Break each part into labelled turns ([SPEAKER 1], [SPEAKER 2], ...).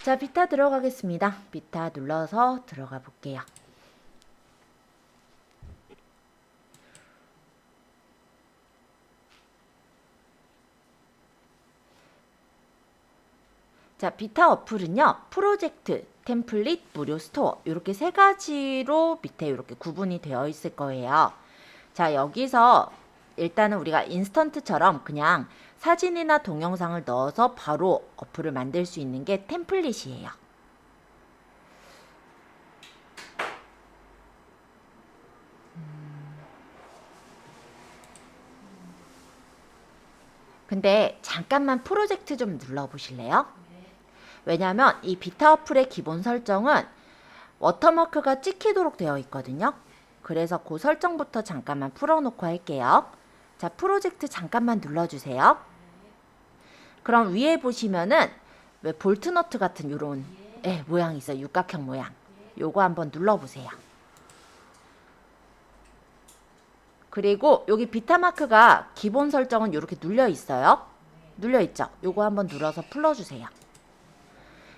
[SPEAKER 1] 자, 비타 들어가겠습니다. 비타 눌러서 들어가 볼게요. 자, 비타 어플은요, 프로젝트, 템플릿, 무료 스토어 이렇게 세 가지로 밑에 이렇게 구분이 되어 있을 거예요. 자, 여기서 일단은 우리가 인스턴트처럼 그냥 사진이나 동영상을 넣어서 바로 어플을 만들 수 있는 게 템플릿이에요. 근데 잠깐만 프로젝트 좀 눌러보실래요? 왜냐면 이 비타 어플의 기본 설정은 워터마크가 찍히도록 되어 있거든요. 그래서 그 설정부터 잠깐만 풀어놓고 할게요. 자, 프로젝트 잠깐만 눌러주세요. 그럼 위에 보시면은 왜 볼트너트 같은 요런 모양이 있어요. 육각형 모양. 요거 한번 눌러보세요. 그리고 여기 비타마크가 기본 설정은 이렇게 눌려 있어요. 눌려 있죠? 요거 한번 눌러서 풀어주세요.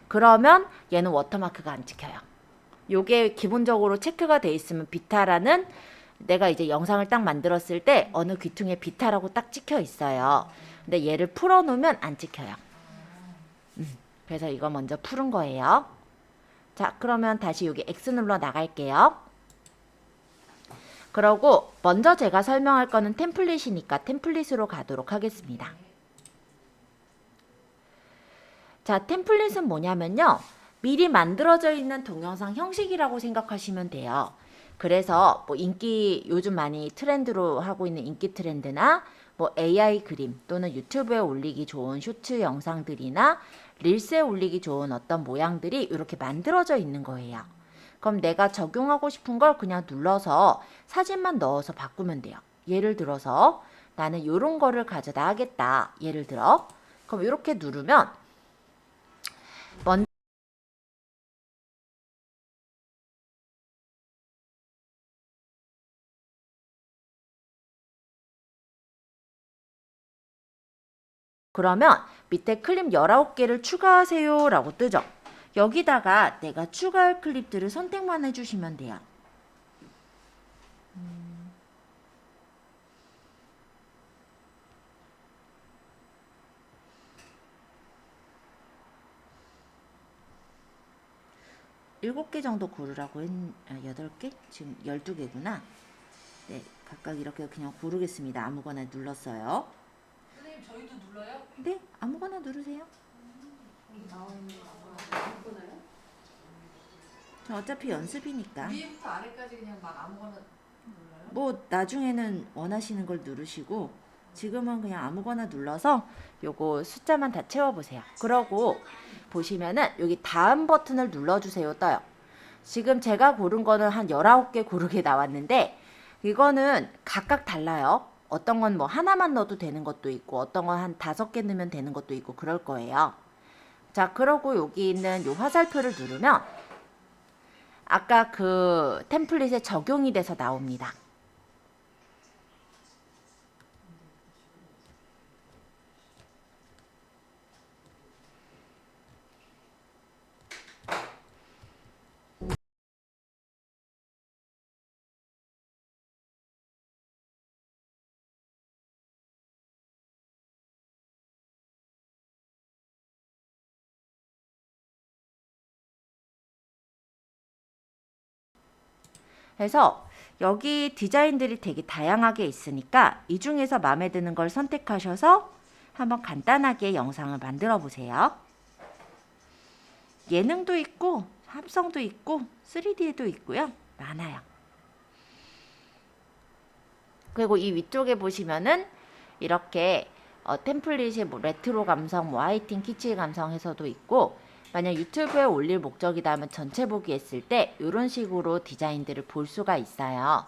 [SPEAKER 1] 그러면 얘는 워터마크가 안 찍혀요. 요게 기본적으로 체크가 돼 있으면 비타라는 내가 이제 영상을 딱 만들었을 때 어느 귀퉁이에 비타라고 딱 찍혀 있어요. 근데 얘를 풀어놓으면 안 찍혀요. 그래서 이거 먼저 푸른 거예요. 자, 그러면 다시 여기 X 눌러 나갈게요. 그러고 먼저 제가 설명할 거는 템플릿이니까 템플릿으로 가도록 하겠습니다. 자, 템플릿은 뭐냐면요. 미리 만들어져 있는 동영상 형식이라고 생각하시면 돼요. 그래서 뭐 요즘 많이 트렌드로 하고 있는 인기 트렌드나 뭐 AI 그림 또는 유튜브에 올리기 좋은 쇼츠 영상들이나 릴스에 올리기 좋은 어떤 모양들이 이렇게 만들어져 있는 거예요. 그럼 내가 적용하고 싶은 걸 그냥 눌러서 사진만 넣어서 바꾸면 돼요. 예를 들어서 나는 이런 거를 가져다 하겠다. 예를 들어 그럼 이렇게 누르면 먼저 그러면 밑에 클립 19개를 추가하세요 라고 뜨죠. 여기다가 내가 추가할 클립들을 선택만 해주시면 돼요. 일곱 개 정도 고르라고 8개? 지금 12개구나. 네, 각각 이렇게 그냥 고르겠습니다. 아무거나 눌렀어요.
[SPEAKER 2] 선생님 저희도 눌러요?
[SPEAKER 1] 네, 아무거나 누르세요.
[SPEAKER 2] 나와 있는 거 아무거나요?
[SPEAKER 1] 저 어차피 연습이니까.
[SPEAKER 2] 위에부터 아래까지 그냥 막 아무거나 눌러요?
[SPEAKER 1] 뭐 나중에는 원하시는 걸 누르시고 지금은 그냥 아무거나 눌러서 요거 숫자만 다 채워보세요. 그러고 보시면은 여기 다음 버튼을 눌러주세요 떠요. 지금 제가 고른 거는 한 19개 고르게 나왔는데 이거는 각각 달라요. 어떤 건 뭐 하나만 넣어도 되는 것도 있고 어떤 건 한 5개 넣으면 되는 것도 있고 그럴 거예요. 자, 그러고 여기 있는 요 화살표를 누르면 아까 그 템플릿에 적용이 돼서 나옵니다. 그래서 여기 디자인들이 되게 다양하게 있으니까 이 중에서 마음에 드는 걸 선택하셔서 한번 간단하게 영상을 만들어 보세요. 예능도 있고 합성도 있고 3D도 있고요. 많아요. 그리고 이 위쪽에 보시면은 이렇게 템플릿이 뭐 레트로 감성, 뭐 하이틴 키치 감성에서도 있고 만약 유튜브에 올릴 목적이다 하면 전체 보기 했을 때 이런 식으로 디자인들을 볼 수가 있어요.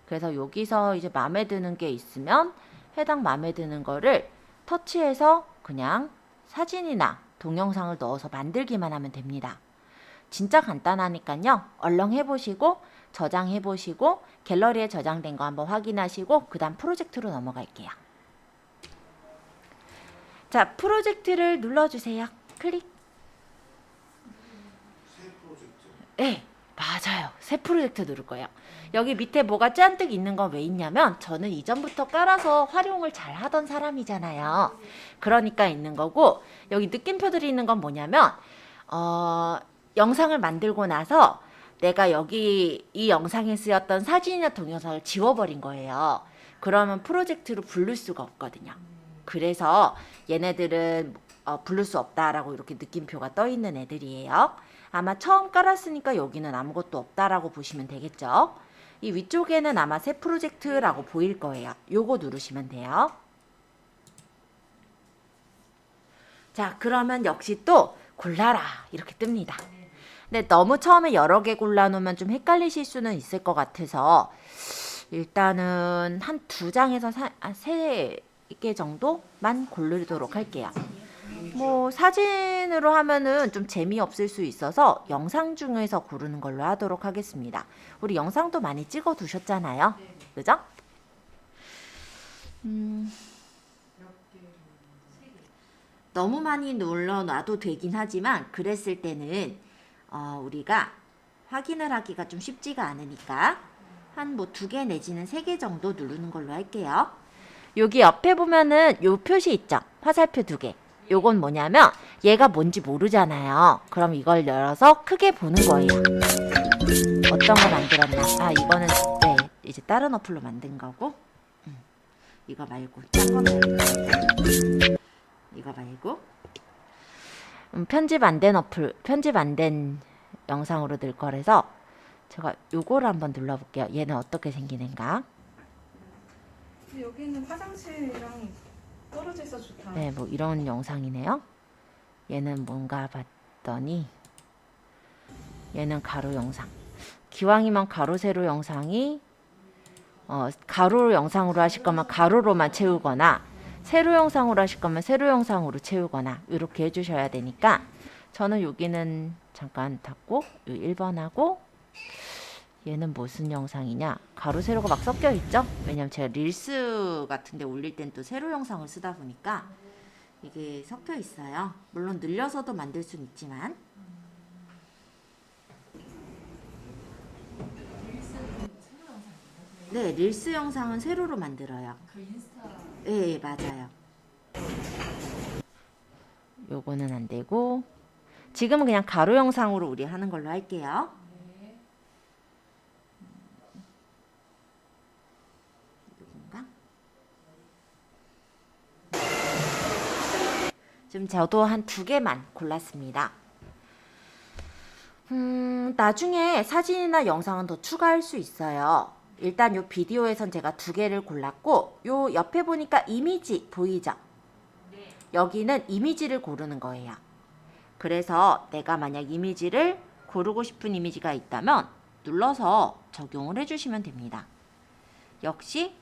[SPEAKER 1] 그래서 여기서 이제 마음에 드는 게 있으면 해당 마음에 드는 거를 터치해서 그냥 사진이나 동영상을 넣어서 만들기만 하면 됩니다. 진짜 간단하니까요. 얼렁 해보시고 저장해보시고 갤러리에 저장된 거 한번 확인하시고 그 다음 프로젝트로 넘어갈게요. 자, 프로젝트를 눌러주세요. 클릭. 네, 맞아요. 새 프로젝트 누를 거예요. 여기 밑에 뭐가 잔뜩 있는 건 왜 있냐면 저는 이전부터 깔아서 활용을 잘 하던 사람이잖아요. 그러니까 있는 거고 여기 느낌표들이 있는 건 뭐냐면 영상을 만들고 나서 내가 여기 이 영상에 쓰였던 사진이나 동영상을 지워버린 거예요. 그러면 프로젝트로 부를 수가 없거든요. 그래서 얘네들은 부를 수 없다라고 이렇게 느낌표가 떠 있는 애들이에요. 아마 처음 깔았으니까 여기는 아무것도 없다라고 보시면 되겠죠. 이 위쪽에는 아마 새 프로젝트라고 보일 거예요. 요거 누르시면 돼요. 자, 그러면 역시 또 골라라 이렇게 뜨니다. 근데 너무 처음에 여러 개 골라놓으면 좀 헷갈리실 수는 있을 것 같아서 일단은 한 2장에서 3개 정도만 고르도록 할게요. 뭐 사진으로 하면은 좀 재미없을 수 있어서 영상 중에서 고르는 걸로 하도록 하겠습니다. 우리 영상도 많이 찍어 두셨잖아요. 그죠? 너무 많이 눌러놔도 되긴 하지만 그랬을 때는 우리가 확인을 하기가 좀 쉽지가 않으니까 한 뭐 2개 내지는 3개 정도 누르는 걸로 할게요. 여기 옆에 보면은 요 표시 있죠? 화살표 2개. 요건 뭐냐면 얘가 뭔지 모르잖아요. 그럼 이걸 열어서 크게 보는 거예요. 어떤 거 만들었나? 이거는 네, 이제 다른 어플로 만든 거고 이거 말고 딴 거 말고 이거 말고 편집 안 된 어플, 편집 안 된 영상으로 늘 거라서 제가 요거를 한번 눌러볼게요. 얘는 어떻게 생기는가?
[SPEAKER 3] 여기는 화장실이랑 떨어져 있어 좋다.
[SPEAKER 1] 네, 뭐 이런 영상이네요. 얘는 뭔가 봤더니 얘는 가로 영상. 기왕이면 가로 세로 영상이 가로 영상으로 하실 거면 가로로만 채우거나 세로 영상으로 하실 거면 세로 영상으로 채우거나 이렇게 해주셔야 되니까 저는 여기는 잠깐 닫고 1번하고 얘는 무슨 영상이냐? 가로 세로가 막 섞여 있죠? 왜냐면 제가 릴스 같은데 올릴 땐 또 세로 영상을 쓰다 보니까 이게 섞여 있어요. 물론 늘려서도 만들 수는 있지만 네, 릴스 영상은 세로로 만들어요.
[SPEAKER 2] 그 인스타
[SPEAKER 1] 네, 맞아요. 요거는 안 되고 지금은 그냥 가로 영상으로 우리 하는 걸로 할게요. 여긴가? 지금 저도 한 2개만 골랐습니다. 나중에 사진이나 영상은 더 추가할 수 있어요. 일단 요 비디오에선 제가 2개를 골랐고 요 옆에 보니까 이미지 보이죠? 여기는 이미지를 고르는 거예요. 그래서 내가 만약 이미지를 고르고 싶은 이미지가 있다면 눌러서 적용을 해주시면 됩니다. 역시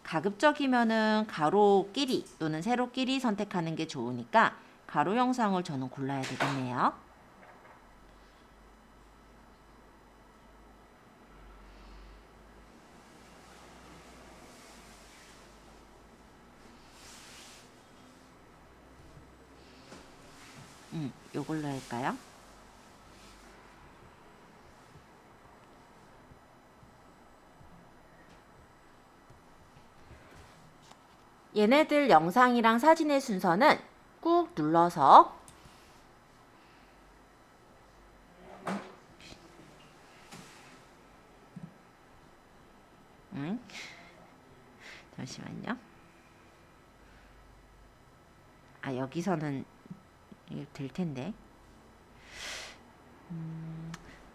[SPEAKER 1] 가급적이면은 가로끼리 또는 세로끼리 선택하는 게 좋으니까 가로 영상을 저는 골라야 되겠네요. 요걸로 할까요? 얘네들 영상이랑 사진의 순서는 꾹 눌러서 잠시만요. 여기서는 이게 될 텐데.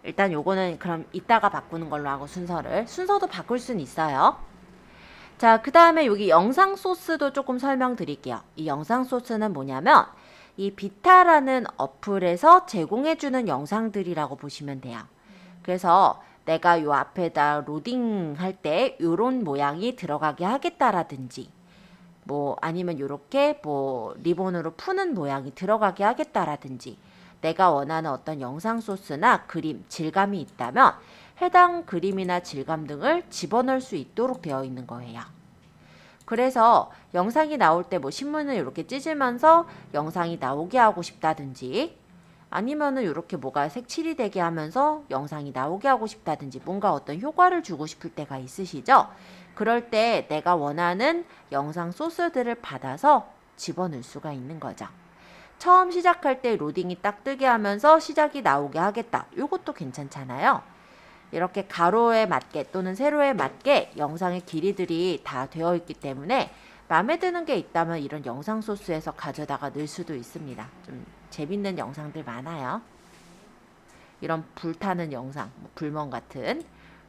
[SPEAKER 1] 일단 요거는 그럼 이따가 바꾸는 걸로 하고 순서도 바꿀 수는 있어요. 자, 그 다음에 여기 영상 소스도 조금 설명드릴게요. 이 영상 소스는 뭐냐면 이 비타라는 어플에서 제공해주는 영상들이라고 보시면 돼요. 그래서 내가 요 앞에다 로딩 할 때 요런 모양이 들어가게 하겠다라든지 뭐 아니면 요렇게 뭐 리본으로 푸는 모양이 들어가게 하겠다라든지 내가 원하는 어떤 영상 소스나 그림, 질감이 있다면 해당 그림이나 질감 등을 집어넣을 수 있도록 되어 있는 거예요. 그래서 영상이 나올 때 뭐 신문을 이렇게 찢으면서 영상이 나오게 하고 싶다든지 아니면은 이렇게 뭐가 색칠이 되게 하면서 영상이 나오게 하고 싶다든지 뭔가 어떤 효과를 주고 싶을 때가 있으시죠? 그럴 때 내가 원하는 영상 소스들을 받아서 집어넣을 수가 있는 거죠. 처음 시작할 때 로딩이 딱 뜨게 하면서 시작이 나오게 하겠다. 이것도 괜찮잖아요. 이렇게 가로에 맞게 또는 세로에 맞게 영상의 길이들이 다 되어 있기 때문에 마음에 드는 게 있다면 이런 영상 소스에서 가져다가 넣을 수도 있습니다. 좀 재밌는 영상들 많아요. 이런 불타는 영상, 불멍 같은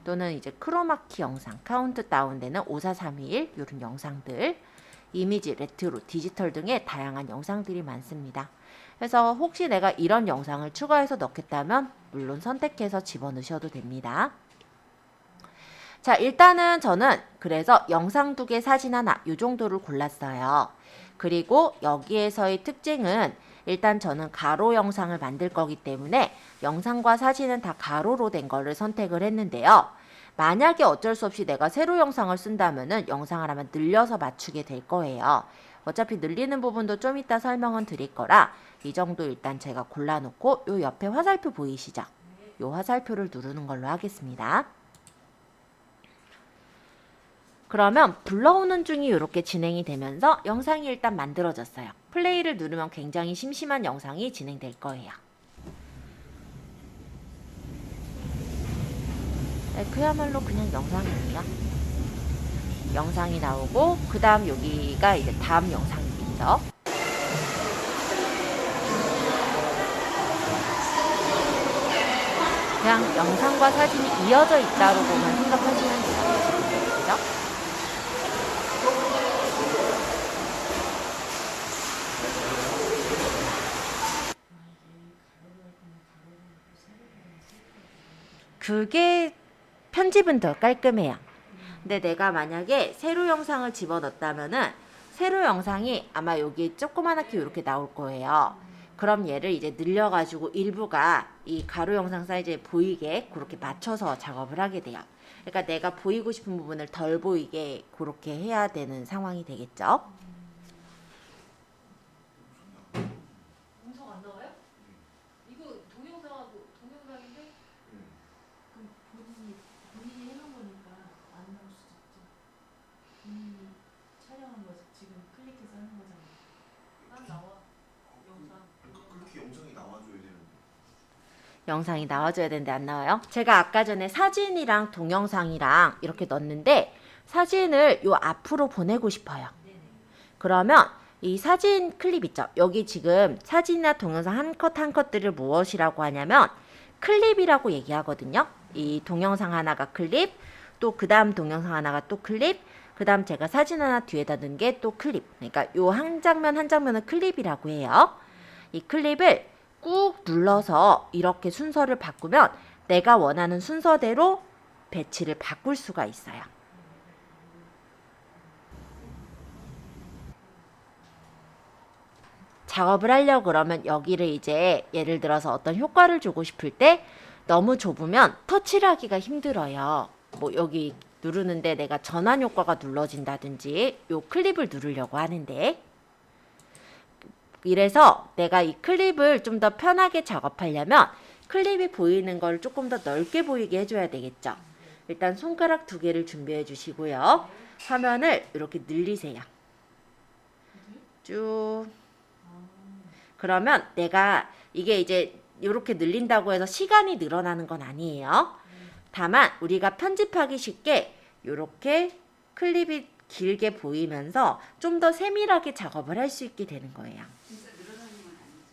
[SPEAKER 1] 또는 이제 크로마키 영상, 카운트 다운되는 54321 이런 영상들, 이미지, 레트로, 디지털 등의 다양한 영상들이 많습니다. 그래서 혹시 내가 이런 영상을 추가해서 넣겠다면 물론 선택해서 집어넣으셔도 됩니다. 자, 일단은 저는 그래서 영상 2개, 사진 하나 이 정도를 골랐어요. 그리고 여기에서의 특징은 일단 저는 가로 영상을 만들 거기 때문에 영상과 사진은 다 가로로 된 거를 선택을 했는데요. 만약에 어쩔 수 없이 내가 세로 영상을 쓴다면은 영상을 하면 늘려서 맞추게 될 거예요. 어차피 늘리는 부분도 좀 이따 설명은 드릴 거라 이 정도 일단 제가 골라놓고 요 옆에 화살표 보이시죠? 요 화살표를 누르는 걸로 하겠습니다. 그러면 불러오는 중이 이렇게 진행이 되면서 영상이 일단 만들어졌어요. 플레이를 누르면 굉장히 심심한 영상이 진행될 거예요. 네, 그야말로 그냥 영상이에요. 영상이 나오고 그 다음 여기가 이제 다음 영상이겠죠. 그냥 영상과 사진이 이어져 있다로 보면 생각하시면 돼요. 그죠? 그게 편집은 더 깔끔해요. 근데 내가 만약에 세로 영상을 집어넣었다면은 세로 영상이 아마 여기 조그맣게 이렇게 나올 거예요. 그럼 얘를 이제 늘려가지고 일부가 이 가로 영상 사이즈에 보이게 그렇게 맞춰서 작업을 하게 돼요. 그러니까 내가 보이고 싶은 부분을 덜 보이게 그렇게 해야 되는 상황이 되겠죠.
[SPEAKER 2] 음성 안 나와요? 이거 동영상하고 동영상인데 그럼 본인이 해놓은 거니까 안 나올 수도 있죠. 본인이 촬영한 거 지금 클릭해서 하는 거잖아. 난 나와 영상.
[SPEAKER 4] 그렇게 영상이 나와줘야 되는데.
[SPEAKER 1] 영상이 나와줘야 되는데 안 나와요? 제가 아까 전에 사진이랑 동영상이랑 이렇게 넣었는데 사진을 요 앞으로 보내고 싶어요. 그러면 이 사진 클립 있죠? 여기 지금 사진이나 동영상 한 컷 한 컷들을 무엇이라고 하냐면 클립이라고 얘기하거든요. 이 동영상 하나가 클립, 또 그 다음 동영상 하나가 또 클립, 그 다음 제가 사진 하나 뒤에다 넣은 게 또 클립. 그러니까 요 한 장면 한 장면은 클립이라고 해요. 이 클립을 꾹 눌러서 이렇게 순서를 바꾸면 내가 원하는 순서대로 배치를 바꿀 수가 있어요. 작업을 하려고 그러면 여기를 이제 예를 들어서 어떤 효과를 주고 싶을 때 너무 좁으면 터치를 하기가 힘들어요. 뭐 여기 누르는데 내가 전환 효과가 눌러진다든지 요 클립을 누르려고 하는데 이래서 내가 이 클립을 좀 더 편하게 작업하려면 클립이 보이는 걸 조금 더 넓게 보이게 해줘야 되겠죠. 일단 손가락 2개를 준비해 주시고요. 화면을 이렇게 늘리세요. 쭉. 그러면 내가 이게 이제 이렇게 늘린다고 해서 시간이 늘어나는 건 아니에요. 다만 우리가 편집하기 쉽게 이렇게 클립이 길게 보이면서 좀 더 세밀하게 작업을 할 수 있게 되는 거예요.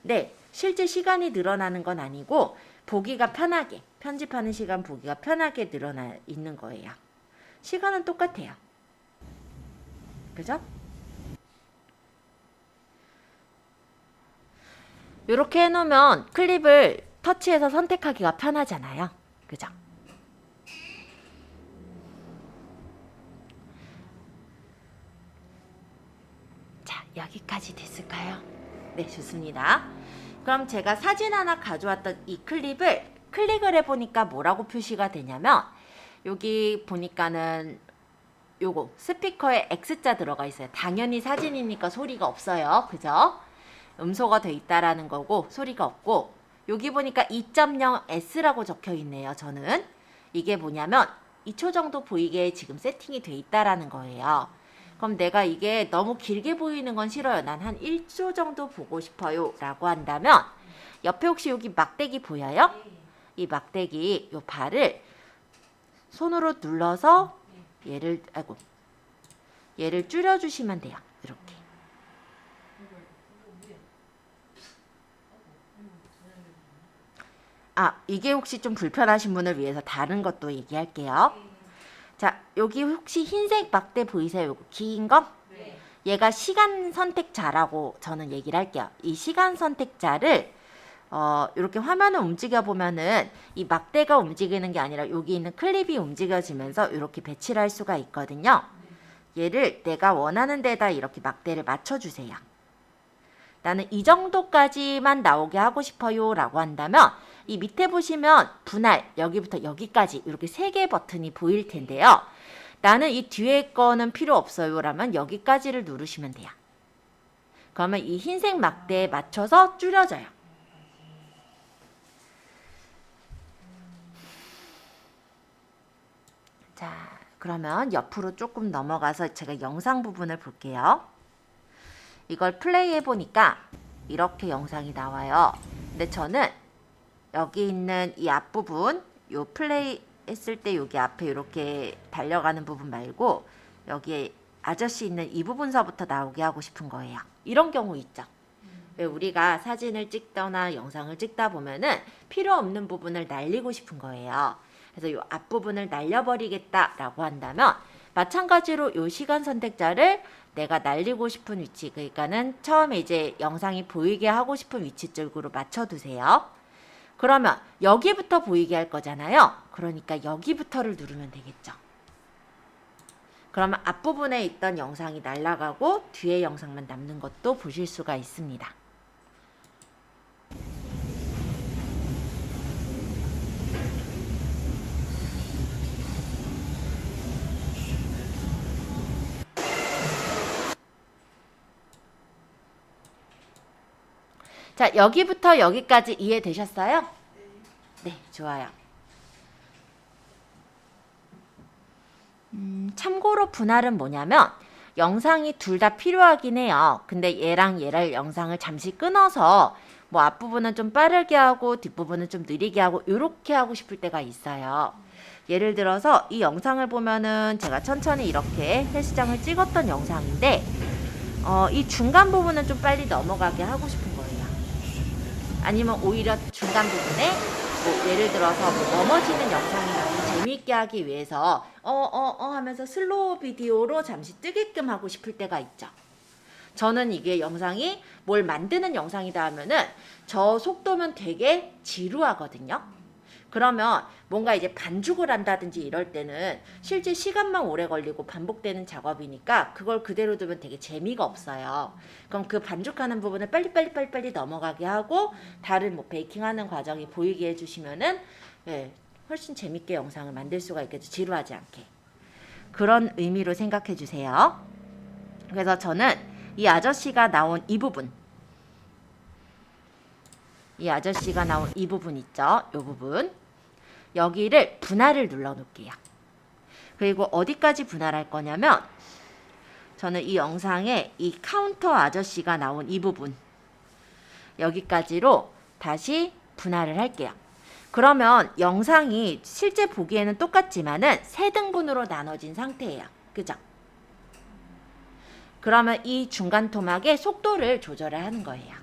[SPEAKER 1] 네, 실제 시간이 늘어나는 건 아니고 보기가 편하게, 편집하는 시간 보기가 편하게 늘어나 있는 거예요. 시간은 똑같아요. 그죠? 이렇게 해놓으면 클립을 터치해서 선택하기가 편하잖아요. 그죠? 자, 여기까지 됐을까요? 네, 좋습니다. 그럼 제가 사진 하나 가져왔던 이 클립을 클릭을 해보니까 뭐라고 표시가 되냐면 여기 보니까는 요거 스피커에 X자 들어가 있어요. 당연히 사진이니까 소리가 없어요. 그죠? 음소가 돼 있다라는 거고 소리가 없고 여기 보니까 2.0S라고 적혀 있네요. 저는 이게 뭐냐면 2초 정도 보이게 지금 세팅이 돼 있다라는 거예요. 그럼 내가 이게 너무 길게 보이는 건 싫어요. 난 한 1초 정도 보고 싶어요 라고 한다면 옆에 혹시 여기 막대기 보여요? 이 막대기 요 발을 손으로 눌러서 얘를 줄여주시면 돼요. 이렇게. 이게 혹시 좀 불편하신 분을 위해서 다른 것도 얘기할게요. 자, 여기 혹시 흰색 막대 보이세요? 요거 긴 거?
[SPEAKER 2] 네.
[SPEAKER 1] 얘가 시간 선택자라고 저는 얘기를 할게요. 이 시간 선택자를 이렇게 화면을 움직여 보면은 이 막대가 움직이는 게 아니라 여기 있는 클립이 움직여지면서 이렇게 배치를 할 수가 있거든요. 얘를 내가 원하는 데다 이렇게 막대를 맞춰주세요. 나는 이 정도까지만 나오게 하고 싶어요 라고 한다면 이 밑에 보시면 분할 여기부터 여기까지 이렇게 3개 버튼이 보일 텐데요. 나는 이 뒤에 거는 필요 없어요 라면 여기까지를 누르시면 돼요. 그러면 이 흰색 막대에 맞춰서 줄여져요. 자, 그러면 옆으로 조금 넘어가서 제가 영상 부분을 볼게요. 이걸 플레이해 보니까 이렇게 영상이 나와요. 근데 저는 여기 있는 이 앞부분, 요 플레이 했을 때 여기 앞에 이렇게 달려가는 부분 말고 여기에 아저씨 있는 이 부분서부터 나오게 하고 싶은 거예요. 이런 경우 있죠. 왜 우리가 사진을 찍거나 영상을 찍다 보면은 필요 없는 부분을 날리고 싶은 거예요. 그래서 이 앞부분을 날려버리겠다라고 한다면 마찬가지로 이 시간 선택자를 내가 날리고 싶은 위치, 그러니까는 처음에 이제 영상이 보이게 하고 싶은 위치 쪽으로 맞춰두세요. 그러면 여기부터 보이게 할 거잖아요. 그러니까 여기부터를 누르면 되겠죠. 그러면 앞부분에 있던 영상이 날아가고 뒤에 영상만 남는 것도 보실 수가 있습니다. 자, 여기부터 여기까지 이해되셨어요? 네, 좋아요. 참고로 분할은 뭐냐면 영상이 둘 다 필요하긴 해요. 근데 얘랑 얘를 영상을 잠시 끊어서 뭐 앞부분은 좀 빠르게 하고 뒷부분은 좀 느리게 하고 이렇게 하고 싶을 때가 있어요. 예를 들어서 이 영상을 보면은 제가 천천히 이렇게 헬스장을 찍었던 영상인데 이 중간 부분은 좀 빨리 넘어가게 하고 싶은 거예요. 아니면 오히려 중간 부분에 뭐 예를 들어서 뭐 넘어지는 영상이라도 재미있게 하기 위해서 하면서 슬로우 비디오로 잠시 뜨게끔 하고 싶을 때가 있죠. 저는 이게 영상이 뭘 만드는 영상이다 하면은 저 속도면 되게 지루하거든요. 그러면 뭔가 이제 반죽을 한다든지 이럴 때는 실제 시간만 오래 걸리고 반복되는 작업이니까 그걸 그대로 두면 되게 재미가 없어요. 그럼 그 반죽하는 부분을 빨리 넘어가게 하고 다른 뭐 베이킹하는 과정이 보이게 해주시면은 훨씬 재밌게 영상을 만들 수가 있겠죠. 지루하지 않게. 그런 의미로 생각해 주세요. 그래서 저는 이 아저씨가 나온 이 부분 있죠. 이 부분 여기를 분할을 눌러 놓을게요. 그리고 어디까지 분할할 거냐면 저는 이 영상에 이 카운터 아저씨가 나온 이 부분 여기까지로 다시 분할을 할게요. 그러면 영상이 실제 보기에는 똑같지만은 세 등분으로 나눠진 상태예요. 그죠? 그러면 이 중간 토막의 속도를 조절을 하는 거예요.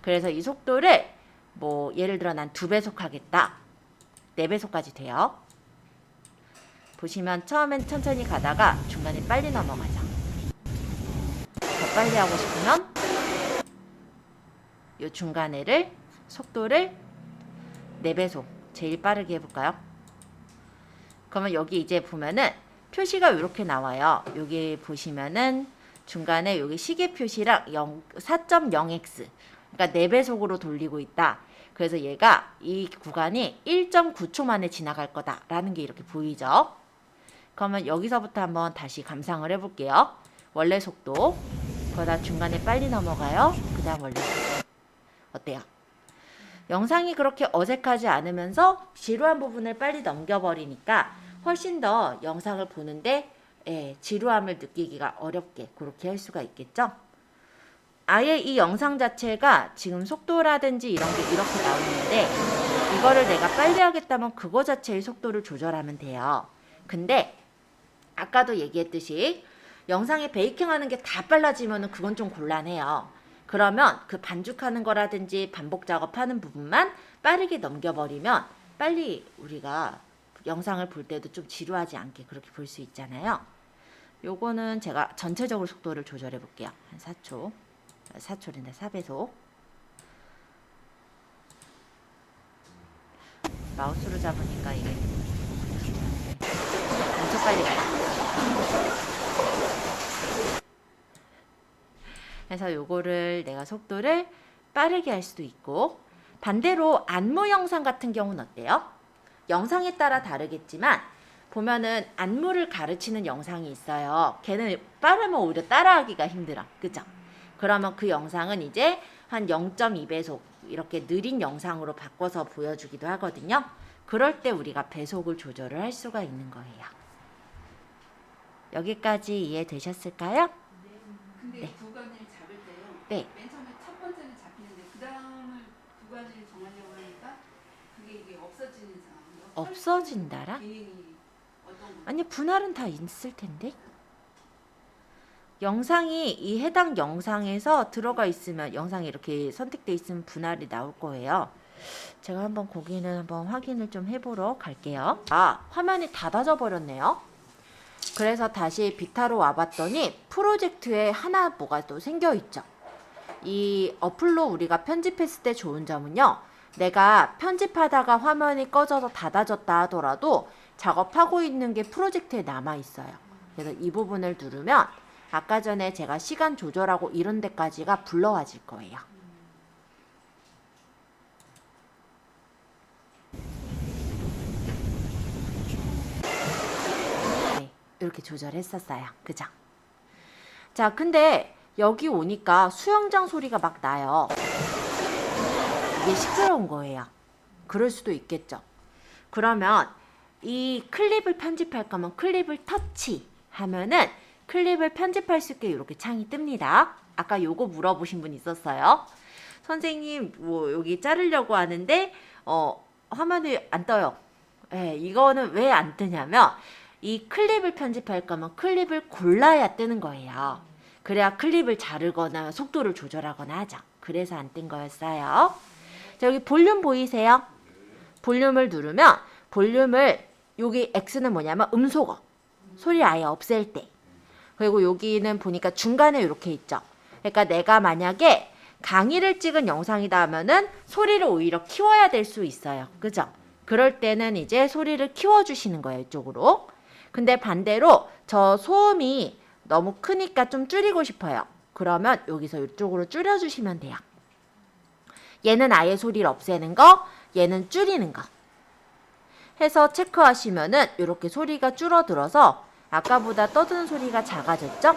[SPEAKER 1] 그래서 이 속도를 뭐 예를 들어 난 2배속 하겠다. 4배속까지 돼요. 보시면 처음엔 천천히 가다가 중간에 빨리 넘어가죠. 더 빨리 하고 싶으면 이 중간에를 속도를 4배속 제일 빠르게 해볼까요? 그러면 여기 이제 보면은 표시가 이렇게 나와요. 여기 보시면은 중간에 여기 시계 표시랑 4.0x 그러니까 4배속으로 돌리고 있다. 그래서 얘가 이 구간이 1.9초 만에 지나갈 거다라는 게 이렇게 보이죠. 그러면 여기서부터 한번 다시 감상을 해볼게요. 원래 속도 그러다 중간에 빨리 넘어가요. 그 다음 원래 속도 어때요? 영상이 그렇게 어색하지 않으면서 지루한 부분을 빨리 넘겨버리니까 훨씬 더 영상을 보는데 지루함을 느끼기가 어렵게 그렇게 할 수가 있겠죠. 아예 이 영상 자체가 지금 속도라든지 이런 게 이렇게 나오는데 이거를 내가 빨리 하겠다면 그거 자체의 속도를 조절하면 돼요. 근데 아까도 얘기했듯이 영상에 베이킹하는 게 다 빨라지면 그건 좀 곤란해요. 그러면 그 반죽하는 거라든지 반복 작업하는 부분만 빠르게 넘겨버리면 빨리 우리가 영상을 볼 때도 좀 지루하지 않게 그렇게 볼 수 있잖아요. 요거는 제가 전체적으로 속도를 조절해 볼게요. 한 4초. 4초인데 4배속. 마우스로 잡으니까 이게 엄청 빨리 가요. 그래서 요거를 내가 속도를 빠르게 할 수도 있고, 반대로 안무 영상 같은 경우는 어때요? 영상에 따라 다르겠지만 보면은 안무를 가르치는 영상이 있어요. 걔는 빠르면 오히려 따라하기가 힘들어. 그죠? 그러면 그 영상은 이제 한 0.2배속 이렇게 느린 영상으로 바꿔서 보여주기도 하거든요. 그럴 때 우리가 배속을 조절을 할 수가 있는 거예요. 여기까지 이해되셨을까요?
[SPEAKER 2] 근데
[SPEAKER 1] 네.
[SPEAKER 2] 구간을 잡을 때요.
[SPEAKER 1] 네.
[SPEAKER 2] 맨 처음에 첫 번째는 잡히는데 그 다음을 구간을 정하려고 하니까 그게 이게 없어지는 상황이요.
[SPEAKER 1] 없어진다라?
[SPEAKER 2] 기능이 어떤 거?
[SPEAKER 1] 아니, 분할은 다 있을 텐데. 영상이 이 해당 영상에서 들어가 있으면, 영상이 이렇게 선택돼 있으면 분할이 나올 거예요. 제가 한번 거기는 한번 확인을 좀 해보러 갈게요. 아, 화면이 닫아져 버렸네요. 그래서 다시 비타로 와봤더니 프로젝트에 하나 뭐가 또 생겨 있죠. 이 어플로 우리가 편집했을 때 좋은 점은요, 내가 편집하다가 화면이 꺼져서 닫아졌다 하더라도 작업하고 있는 게 프로젝트에 남아 있어요. 그래서 이 부분을 누르면 아까 전에 제가 시간 조절하고 이런 데까지가 불러와질 거예요. 네, 이렇게 조절했었어요. 그죠? 자, 근데 여기 오니까 수영장 소리가 막 나요. 이게 시끄러운 거예요. 그럴 수도 있겠죠. 그러면 이 클립을 편집할 거면 클립을 터치 하면은 클립을 편집할 수 있게 이렇게 창이 뜹니다. 아까 요거 물어보신 분 있었어요. 선생님, 뭐 여기 자르려고 하는데 화면이 안 떠요. 이거는 왜 안 뜨냐면 이 클립을 편집할 거면 클립을 골라야 뜨는 거예요. 그래야 클립을 자르거나 속도를 조절하거나 하죠. 그래서 안 뜬 거였어요. 자, 여기 볼륨 보이세요? 볼륨을 누르면 볼륨을, 여기 X는 뭐냐면 음소거, 소리 아예 없앨 때. 그리고 여기는 보니까 중간에 이렇게 있죠. 그러니까 내가 만약에 강의를 찍은 영상이다 하면은 소리를 오히려 키워야 될 수 있어요. 그죠? 그럴 때는 이제 소리를 키워주시는 거예요, 이쪽으로. 근데 반대로 저 소음이 너무 크니까 좀 줄이고 싶어요. 그러면 여기서 이쪽으로 줄여주시면 돼요. 얘는 아예 소리를 없애는 거, 얘는 줄이는 거 해서 체크하시면은 이렇게 소리가 줄어들어서 아까보다 떠드는 소리가 작아졌죠?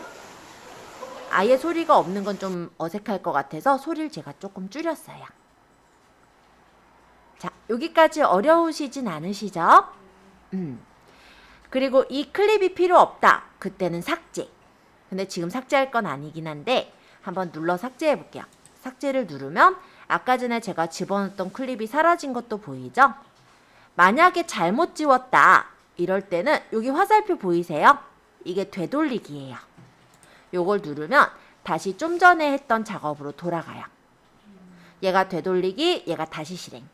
[SPEAKER 1] 아예 소리가 없는 건 좀 어색할 것 같아서 소리를 제가 조금 줄였어요. 자, 여기까지 어려우시진 않으시죠? 그리고 이 클립이 필요 없다. 그때는 삭제. 근데 지금 삭제할 건 아니긴 한데 한번 눌러 삭제해 볼게요. 삭제를 누르면 아까 전에 제가 집어넣었던 클립이 사라진 것도 보이죠? 만약에 잘못 지웠다. 이럴 때는 여기 화살표 보이세요? 이게 되돌리기예요. 요걸 누르면 다시 좀 전에 했던 작업으로 돌아가요. 얘가 되돌리기, 얘가 다시 실행.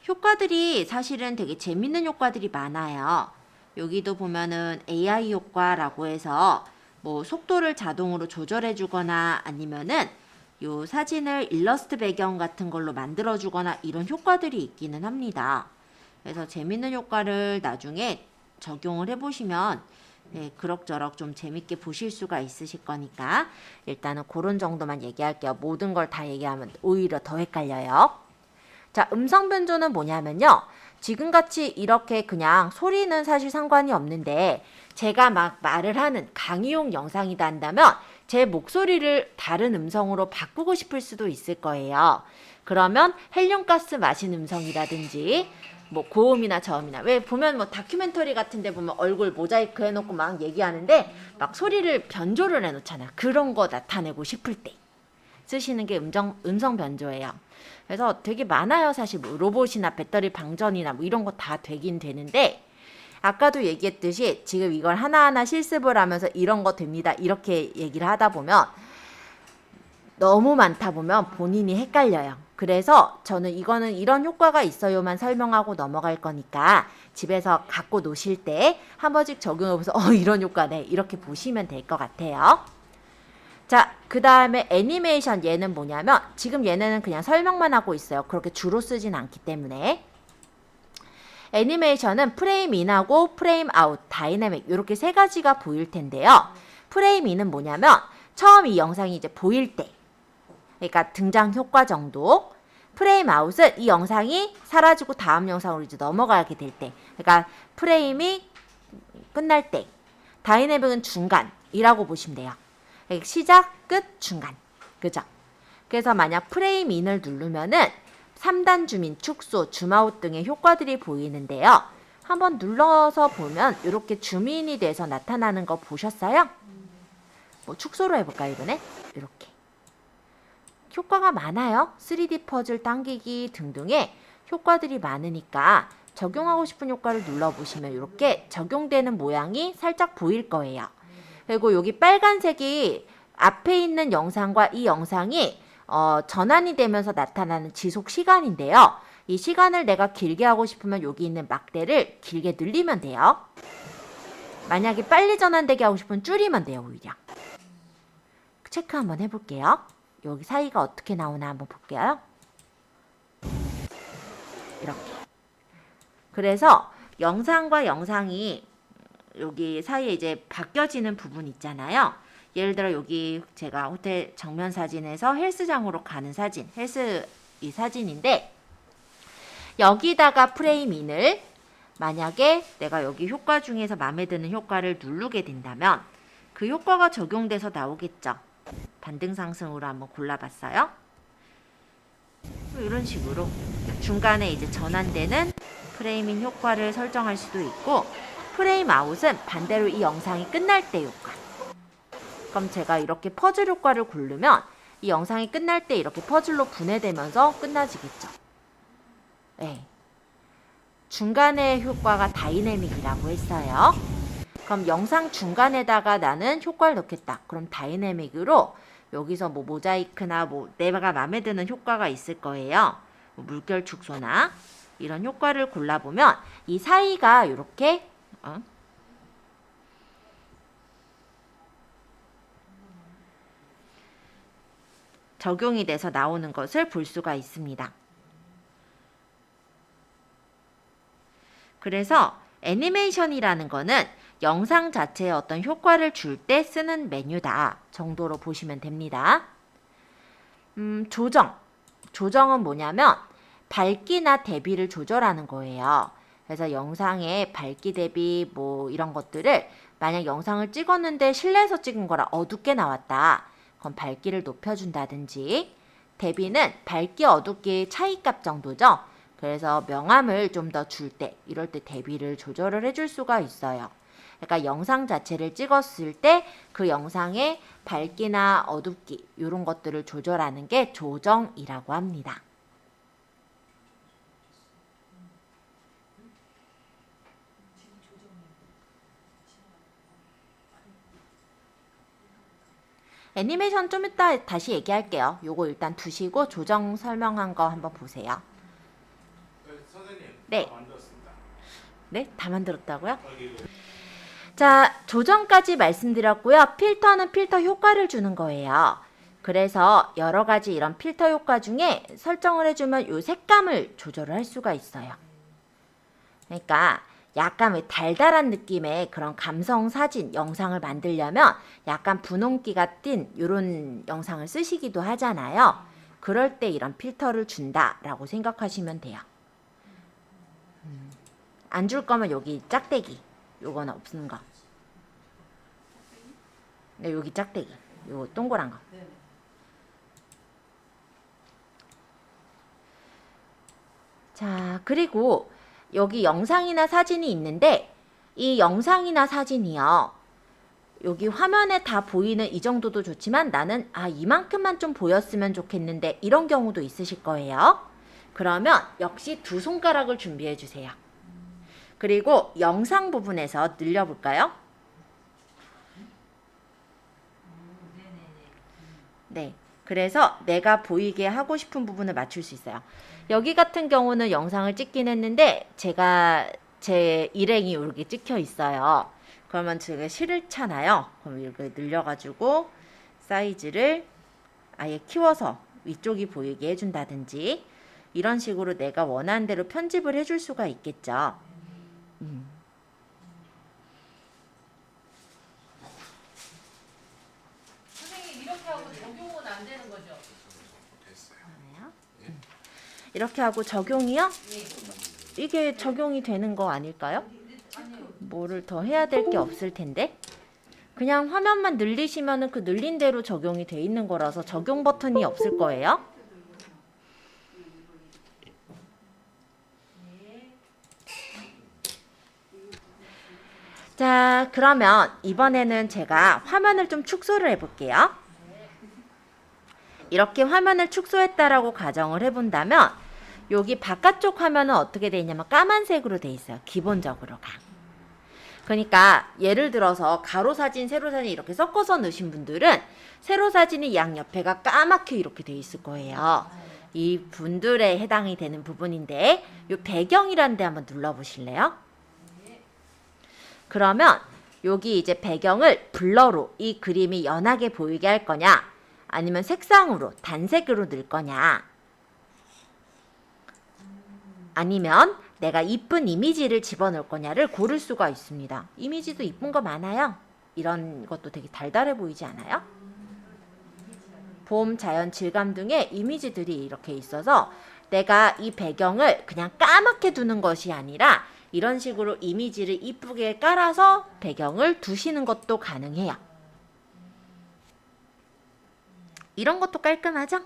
[SPEAKER 1] 효과들이 사실은 되게 재밌는 효과들이 많아요. 여기도 보면은 AI 효과라고 해서 뭐 속도를 자동으로 조절해 주거나 아니면은 요 사진을 일러스트 배경 같은 걸로 만들어 주거나 이런 효과들이 있기는 합니다. 그래서 재밌는 효과를 나중에 적용을 해 보시면 그럭저럭 좀 재밌게 보실 수가 있으실 거니까 일단은 그런 정도만 얘기할게요. 모든 걸 다 얘기하면 오히려 더 헷갈려요. 자, 음성 변조는 뭐냐면요. 지금같이 이렇게 그냥 소리는 사실 상관이 없는데 제가 막 말을 하는 강의용 영상이다 한다면 제 목소리를 다른 음성으로 바꾸고 싶을 수도 있을 거예요. 그러면 헬륨가스 마신 음성이라든지 뭐 고음이나 저음이나 왜 보면 뭐 다큐멘터리 같은 데 보면 얼굴 모자이크 해놓고 막 얘기하는데 막 소리를 변조를 해놓잖아. 그런 거 나타내고 싶을 때 쓰시는 게 음성 변조예요. 그래서 되게 많아요. 사실 뭐 로봇이나 배터리 방전이나 뭐 이런 거 다 되긴 되는데 아까도 얘기했듯이 지금 이걸 하나하나 실습을 하면서 이런 거 됩니다. 이렇게 얘기를 하다 보면 너무 많다 보면 본인이 헷갈려요. 그래서 저는 이거는 이런 효과가 있어요만 설명하고 넘어갈 거니까 집에서 갖고 노실 때 한 번씩 적용해보면서 이런 효과네 이렇게 보시면 될 것 같아요. 자, 그 다음에 애니메이션 얘는 뭐냐면 지금 얘네는 그냥 설명만 하고 있어요. 그렇게 주로 쓰진 않기 때문에. 애니메이션은 프레임 인하고 프레임 아웃, 다이내믹 이렇게 세 가지가 보일 텐데요. 프레임 인은 뭐냐면 처음 이 영상이 이제 보일 때 그러니까 등장 효과 정도. 프레임 아웃은 이 영상이 사라지고 다음 영상으로 이제 넘어가게 될 때. 그러니까 프레임이 끝날 때. 다이내믹은 중간이라고 보시면 돼요. 시작, 끝, 중간. 그죠? 그래서 만약 프레임 인을 누르면은 3단 줌인, 축소, 줌아웃 등의 효과들이 보이는데요. 한번 눌러서 보면 이렇게 줌인이 돼서 나타나는 거 보셨어요? 뭐 축소로 해볼까요, 이번에? 이렇게. 효과가 많아요. 3D 퍼즐 당기기 등등의 효과들이 많으니까 적용하고 싶은 효과를 눌러보시면 이렇게 적용되는 모양이 살짝 보일 거예요. 그리고 여기 빨간색이 앞에 있는 영상과 이 영상이 전환이 되면서 나타나는 지속 시간인데요. 이 시간을 내가 길게 하고 싶으면 여기 있는 막대를 길게 늘리면 돼요. 만약에 빨리 전환되게 하고 싶으면 줄이면 돼요, 오히려. 체크 한번 해볼게요. 여기 사이가 어떻게 나오나 한번 볼게요. 이렇게. 그래서 영상과 영상이 여기 사이에 이제 바뀌어지는 부분 있잖아요. 예를 들어 여기 제가 호텔 정면 사진에서 헬스장으로 가는 사진, 헬스 이 사진인데 여기다가 프레임 인을 만약에 내가 여기 효과 중에서 마음에 드는 효과를 누르게 된다면 그 효과가 적용돼서 나오겠죠. 반등 상승으로 한번 골라봤어요. 이런 식으로 중간에 이제 전환되는 프레임인 효과를 설정할 수도 있고 프레임 아웃은 반대로 이 영상이 끝날 때 효과. 그럼 제가 이렇게 퍼즐 효과를 고르면 이 영상이 끝날 때 이렇게 퍼즐로 분해되면서 끝나지겠죠. 네. 중간의 효과가 다이내믹이라고 했어요. 그럼 영상 중간에다가 나는 효과를 넣겠다. 그럼 다이내믹으로 여기서 뭐 모자이크나 뭐 내가 마음에 드는 효과가 있을 거예요. 뭐 물결 축소나 이런 효과를 골라보면 이 사이가 이렇게 적용이 돼서 나오는 것을 볼 수가 있습니다. 그래서 애니메이션이라는 거는 영상 자체에 어떤 효과를 줄 때 쓰는 메뉴다 정도로 보시면 됩니다. 조정은 뭐냐면 밝기나 대비를 조절하는 거예요. 그래서 영상의 밝기 대비 뭐 이런 것들을 만약 영상을 찍었는데 실내에서 찍은 거라 어둡게 나왔다. 그럼 밝기를 높여준다든지 대비는 밝기 어둡기 차이값 정도죠. 그래서 명암을 좀 더 줄 때 이럴 때 대비를 조절을 해줄 수가 있어요. 그러니까 영상 자체를 찍었을 때 그 영상의 밝기나 어둡기 이런 것들을 조절하는 게 조정이라고 합니다. 애니메이션 좀 이따 다시 얘기할게요. 요거 일단 두시고 조정 설명한 거 한번 보세요.
[SPEAKER 4] 선생님.
[SPEAKER 1] 네.
[SPEAKER 4] 다 만들었습니다.
[SPEAKER 1] 네? 다 만들었다고요? 자, 조정까지 말씀드렸고요. 필터는 필터 효과를 주는 거예요. 그래서 여러 가지 이런 필터 효과 중에 설정을 해주면 요 색감을 조절을 할 수가 있어요. 그러니까 약간 왜 달달한 느낌의 그런 감성 사진, 영상을 만들려면 약간 분홍기가 띤 이런 영상을 쓰시기도 하잖아요. 그럴 때 이런 필터를 준다라고 생각하시면 돼요. 안 줄 거면 여기 짝대기. 요거는 없는 거. 네, 여기 짝대기. 요 동그란 거.
[SPEAKER 2] 네네.
[SPEAKER 1] 자, 그리고 여기 영상이나 사진이 있는데 이 영상이나 사진이요. 여기 화면에 다 보이는 이 정도도 좋지만 나는 이만큼만 좀 보였으면 좋겠는데 이런 경우도 있으실 거예요. 그러면 역시 두 손가락을 준비해 주세요. 그리고 영상 부분에서 늘려볼까요? 네. 그래서 내가 보이게 하고 싶은 부분을 맞출 수 있어요. 여기 같은 경우는 영상을 찍긴 했는데 제가 제 일행이 이렇게 찍혀 있어요. 그러면 제가 싫잖아요. 그럼 이렇게 늘려가지고 사이즈를 아예 키워서 위쪽이 보이게 해준다든지 이런 식으로 내가 원하는 대로 편집을 해줄 수가 있겠죠.
[SPEAKER 2] 선생님 이렇게 하고 적용은 안 되는 거죠?
[SPEAKER 1] 그래요? 이렇게 하고 적용이요?
[SPEAKER 2] 예.
[SPEAKER 1] 이게 적용이 되는 거 아닐까요?
[SPEAKER 2] 아니요.
[SPEAKER 1] 뭐를 더 해야 될 게 없을 텐데 그냥 화면만 늘리시면은 그 늘린 대로 적용이 돼 있는 거라서 적용 버튼이 없을 거예요. 자, 그러면 이번에는 제가 화면을 좀 축소를 해볼게요. 이렇게 화면을 축소했다라고 가정을 해본다면 여기 바깥쪽 화면은 어떻게 돼 있냐면 까만색으로 돼 있어요. 기본적으로가. 그러니까 예를 들어서 가로 사진, 세로 사진 이렇게 섞어서 넣으신 분들은 세로 사진이 양옆에가 까맣게 이렇게 돼 있을 거예요. 이 분들에 해당이 되는 부분인데 이 배경이라는 데 한번 눌러보실래요? 그러면 여기 이제 배경을 블러로 이 그림이 연하게 보이게 할 거냐 아니면 색상으로 단색으로 넣을 거냐 아니면 내가 이쁜 이미지를 집어넣을 거냐를 고를 수가 있습니다. 이미지도 이쁜 거 많아요. 이런 것도 되게 달달해 보이지 않아요? 봄, 자연, 질감 등의 이미지들이 이렇게 있어서 내가 이 배경을 그냥 까맣게 두는 것이 아니라 이런 식으로 이미지를 이쁘게 깔아서 배경을 두시는 것도 가능해요. 이런 것도 깔끔하죠?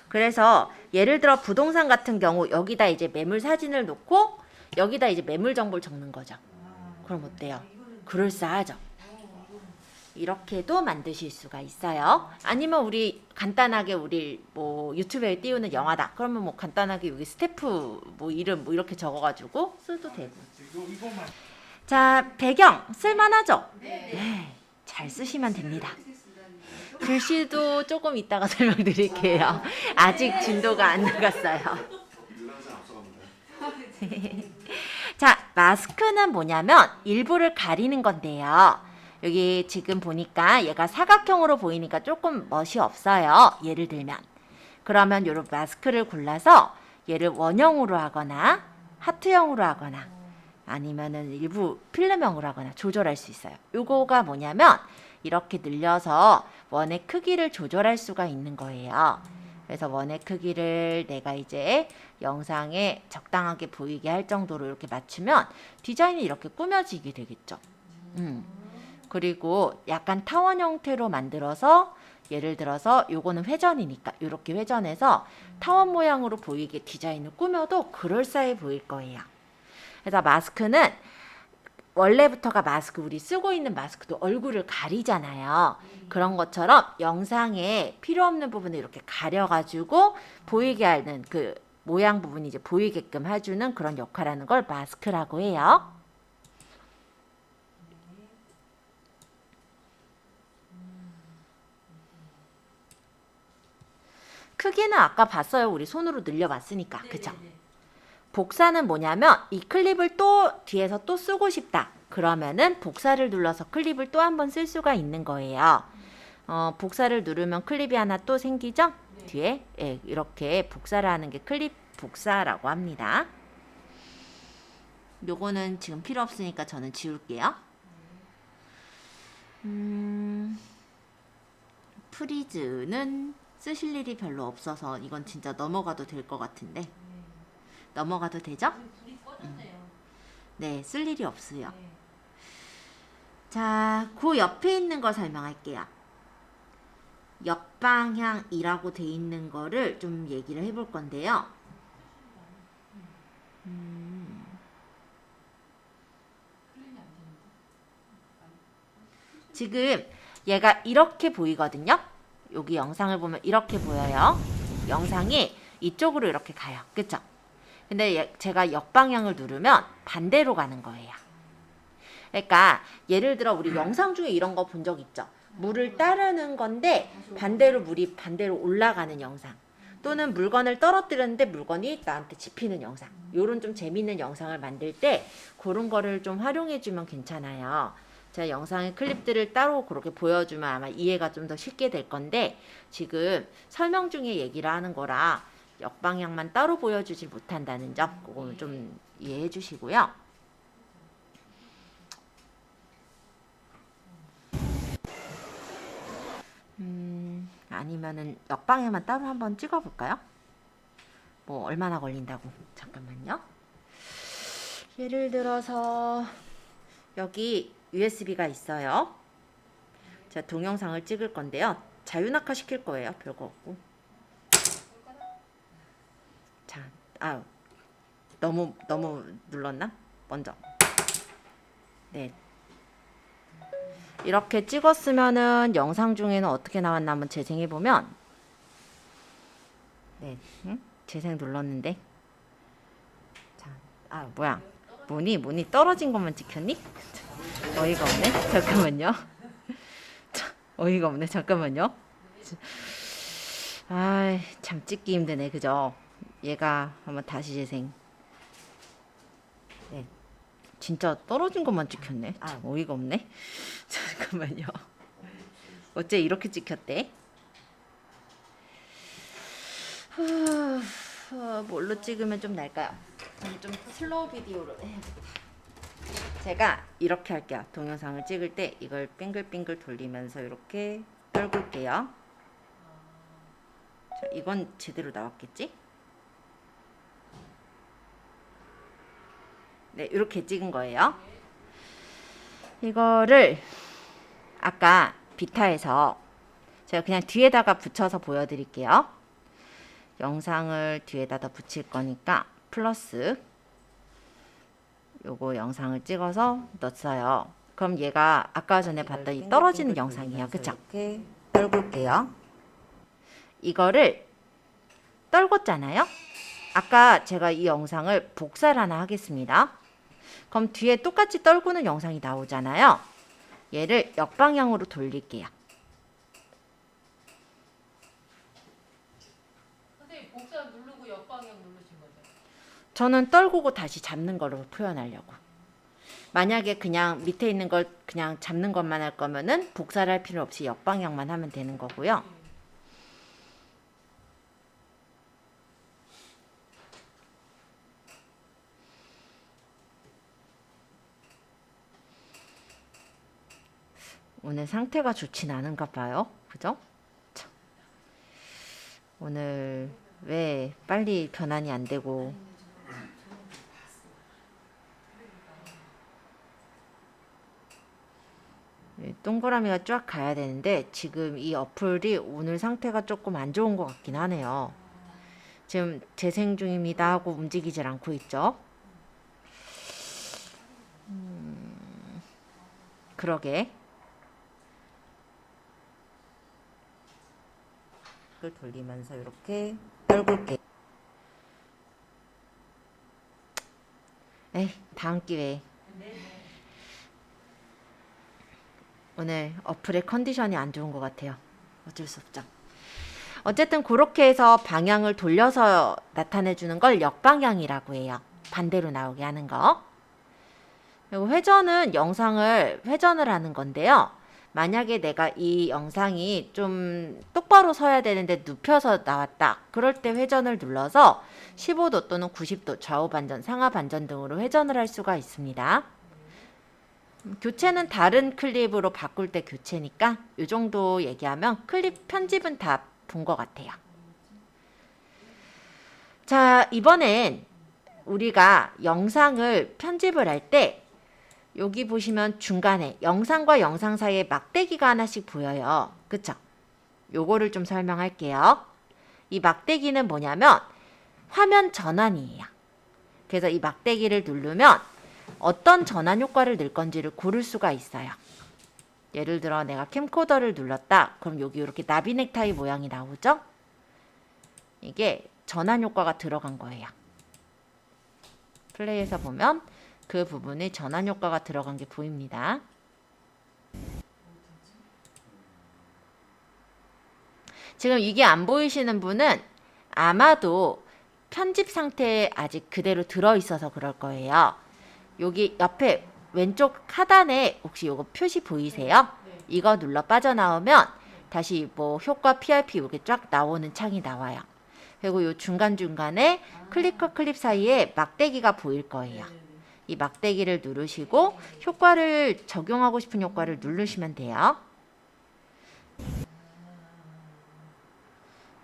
[SPEAKER 1] 그래서 예를 들어 부동산 같은 경우 여기다 이제 매물 사진을 놓고 여기다 이제 매물 정보를 적는 거죠. 그럼 어때요? 그럴싸하죠? 이렇게도 만드실 수가 있어요. 아니면 우리 간단하게 우리 뭐 유튜브에 띄우는 영화다. 그러면 뭐 간단하게 여기 스태프 뭐 이름 뭐 이렇게 적어가지고 써도 되고. 자, 배경 쓸만하죠? 네. 잘 쓰시면 됩니다. 글씨도 조금 이따가 설명드릴게요. 아직 진도가 안 나갔어요. 자, 마스크는 뭐냐면 일부를 가리는 건데요. 여기 지금 보니까 얘가 사각형으로 보이니까 조금 멋이 없어요. 예를 들면. 그러면 요런 마스크를 골라서 얘를 원형으로 하거나 하트형으로 하거나 아니면은 일부 필름형으로 하거나 조절할 수 있어요. 요거가 뭐냐면 이렇게 늘려서 원의 크기를 조절할 수가 있는 거예요. 그래서 원의 크기를 내가 이제 영상에 적당하게 보이게 할 정도로 이렇게 맞추면 디자인이 이렇게 꾸며지게 되겠죠. 그리고 약간 타원 형태로 만들어서 예를 들어서 요거는 회전이니까 이렇게 회전해서 타원 모양으로 보이게 디자인을 꾸며도 그럴싸해 보일 거예요. 그래서 마스크는 원래부터가 마스크 우리 쓰고 있는 마스크도 얼굴을 가리잖아요. 그런 것처럼 영상에 필요 없는 부분을 이렇게 가려가지고 보이게 하는 그 모양 부분이 이제 보이게끔 해주는 그런 역할하는 걸 마스크라고 해요. 크기는 아까 봤어요. 우리 손으로 늘려봤으니까. 그죠? 복사는 뭐냐면 이 클립을 또 뒤에서 또 쓰고 싶다. 그러면은 복사를 눌러서 클립을 또 한 번 쓸 수가 있는 거예요. 복사를 누르면 클립이 하나 또 생기죠? 뒤에 예, 이렇게 복사를 하는 게 클립 복사라고 합니다. 요거는 지금 필요 없으니까 저는 지울게요. 프리즈는 쓰실 일이 별로 없어서 이건 진짜 넘어가도 될 것 같은데 넘어가도 되죠?
[SPEAKER 2] 불이 꺼졌네요.
[SPEAKER 1] 네, 쓸 일이 없어요.
[SPEAKER 2] 네.
[SPEAKER 1] 자, 그 옆에 있는 거 설명할게요. 역방향이라고 돼 있는 거를 좀 얘기를 해볼 건데요.
[SPEAKER 2] 클린이 안 되는데.
[SPEAKER 1] 지금 얘가 이렇게 보이거든요. 여기 영상을 보면 이렇게 보여요. 영상이 이쪽으로 이렇게 가요. 그쵸? 근데 제가 역방향을 누르면 반대로 가는 거예요. 그러니까 예를 들어 우리 영상 중에 이런 거 본 적 있죠? 물을 따르는 건데 반대로 물이 반대로 올라가는 영상. 또는 물건을 떨어뜨렸는데 물건이 나한테 집히는 영상. 요런 좀 재밌는 영상을 만들 때 그런 거를 좀 활용해 주면 괜찮아요. 제가 영상의 클립들을 따로 그렇게 보여주면 아마 이해가 좀 더 쉽게 될 건데 지금 설명 중에 얘기를 하는 거라 역방향만 따로 보여주질 못한다는 점 그거는 좀 이해해 주시고요. 아니면은 역방향만 따로 한번 찍어볼까요? 뭐 얼마나 걸린다고. 잠깐만요. 예를 들어서 여기 USB가 있어요. 제가 동영상을 찍을 건데요. 자유낙하 시킬 거예요. 별거 없고. 자, 너무 눌렀나? 먼저. 네. 이렇게 찍었으면은 영상 중에는 어떻게 나왔나 한번 재생해 보면 네, 응? 재생 눌렀는데 자, 뭐야 문이 떨어진 것만 찍혔니? 어이가 없네. 잠깐만요. 어이가 없네. 잠깐만요. 참 찍기 힘드네. 그죠? 얘가 한번 다시 재생. 네. 진짜 떨어진 것만 찍혔네. 참 어이가 없네. 잠깐만요. 어째 이렇게 찍혔대? 뭘로 찍으면 좀 나을까요? 좀 슬로우 비디오로 해야겠다. 제가 이렇게 할게요. 동영상을 찍을 때 이걸 빙글빙글 돌리면서 이렇게 떨굴게요. 자, 이건 제대로 나왔겠지? 네, 이렇게 찍은 거예요. 이거를 아까 비타에서 제가 그냥 뒤에다가 붙여서 보여드릴게요. 영상을 뒤에다 붙일 거니까 플러스 요거 영상을 찍어서 넣었어요. 그럼 얘가 아까 전에 봤더니 떨어지는 영상이에요. 그쵸? 이렇게 떨굴게요. 이거를 떨궜잖아요. 아까 제가 이 영상을 복사를 하나 하겠습니다. 그럼 뒤에 똑같이 떨구는 영상이 나오잖아요. 얘를 역방향으로 돌릴게요.
[SPEAKER 2] 선생님 복사 누르고 역방향 누르신 거죠?
[SPEAKER 1] 저는 떨구고 다시 잡는 걸로 표현하려고. 만약에 그냥 밑에 있는 걸 그냥 잡는 것만 할 거면은 복사를 할 필요 없이 역방향만 하면 되는 거고요. 오늘 상태가 좋진 않은가 봐요. 그죠? 참. 오늘 왜 빨리 변환이 안 되고 동그라미가 쫙 가야 되는데 지금 이 어플이 오늘 상태가 조금 안 좋은 것 같긴 하네요. 지금 재생 중입니다 하고 움직이질 않고 있죠. 그러게. 이걸 돌리면서 이렇게 떨굴게. 에이, 다음 기회에. 오늘 어플의 컨디션이 안 좋은 것 같아요. 어쩔 수 없죠. 어쨌든 그렇게 해서 방향을 돌려서 나타내주는 걸 역방향이라고 해요. 반대로 나오게 하는 거. 그리고 회전은 영상을 회전을 하는 건데요. 만약에 내가 이 영상이 좀 똑바로 서야 되는데 눕혀서 나왔다. 그럴 때 회전을 눌러서 15도 또는 90도 좌우 반전, 상하 반전 등으로 회전을 할 수가 있습니다. 교체는 다른 클립으로 바꿀 때 교체니까 이 정도 얘기하면 클립 편집은 다 본 것 같아요. 자, 이번엔 우리가 영상을 편집을 할 때 여기 보시면 중간에 영상과 영상 사이에 막대기가 하나씩 보여요. 그쵸? 요거를 좀 설명할게요. 이 막대기는 뭐냐면 화면 전환이에요. 그래서 이 막대기를 누르면 어떤 전환 효과를 넣을 건지를 고를 수가 있어요. 예를 들어 내가 캠코더를 눌렀다. 그럼 여기 이렇게 나비 넥타이 모양이 나오죠? 이게 전환 효과가 들어간 거예요. 플레이에서 보면 그 부분에 전환 효과가 들어간 게 보입니다. 지금 이게 안 보이시는 분은 아마도 편집 상태에 아직 그대로 들어있어서 그럴 거예요. 여기 옆에 왼쪽 하단에 혹시 이거 표시 보이세요?
[SPEAKER 2] 네.
[SPEAKER 1] 이거 눌러 빠져나오면 다시 뭐 효과 PRP 이렇게 쫙 나오는 창이 나와요. 그리고 이 중간중간에 클립과 클립 사이에 막대기가 보일 거예요. 이 막대기를 누르시고 효과를 적용하고 싶은 효과를 누르시면 돼요.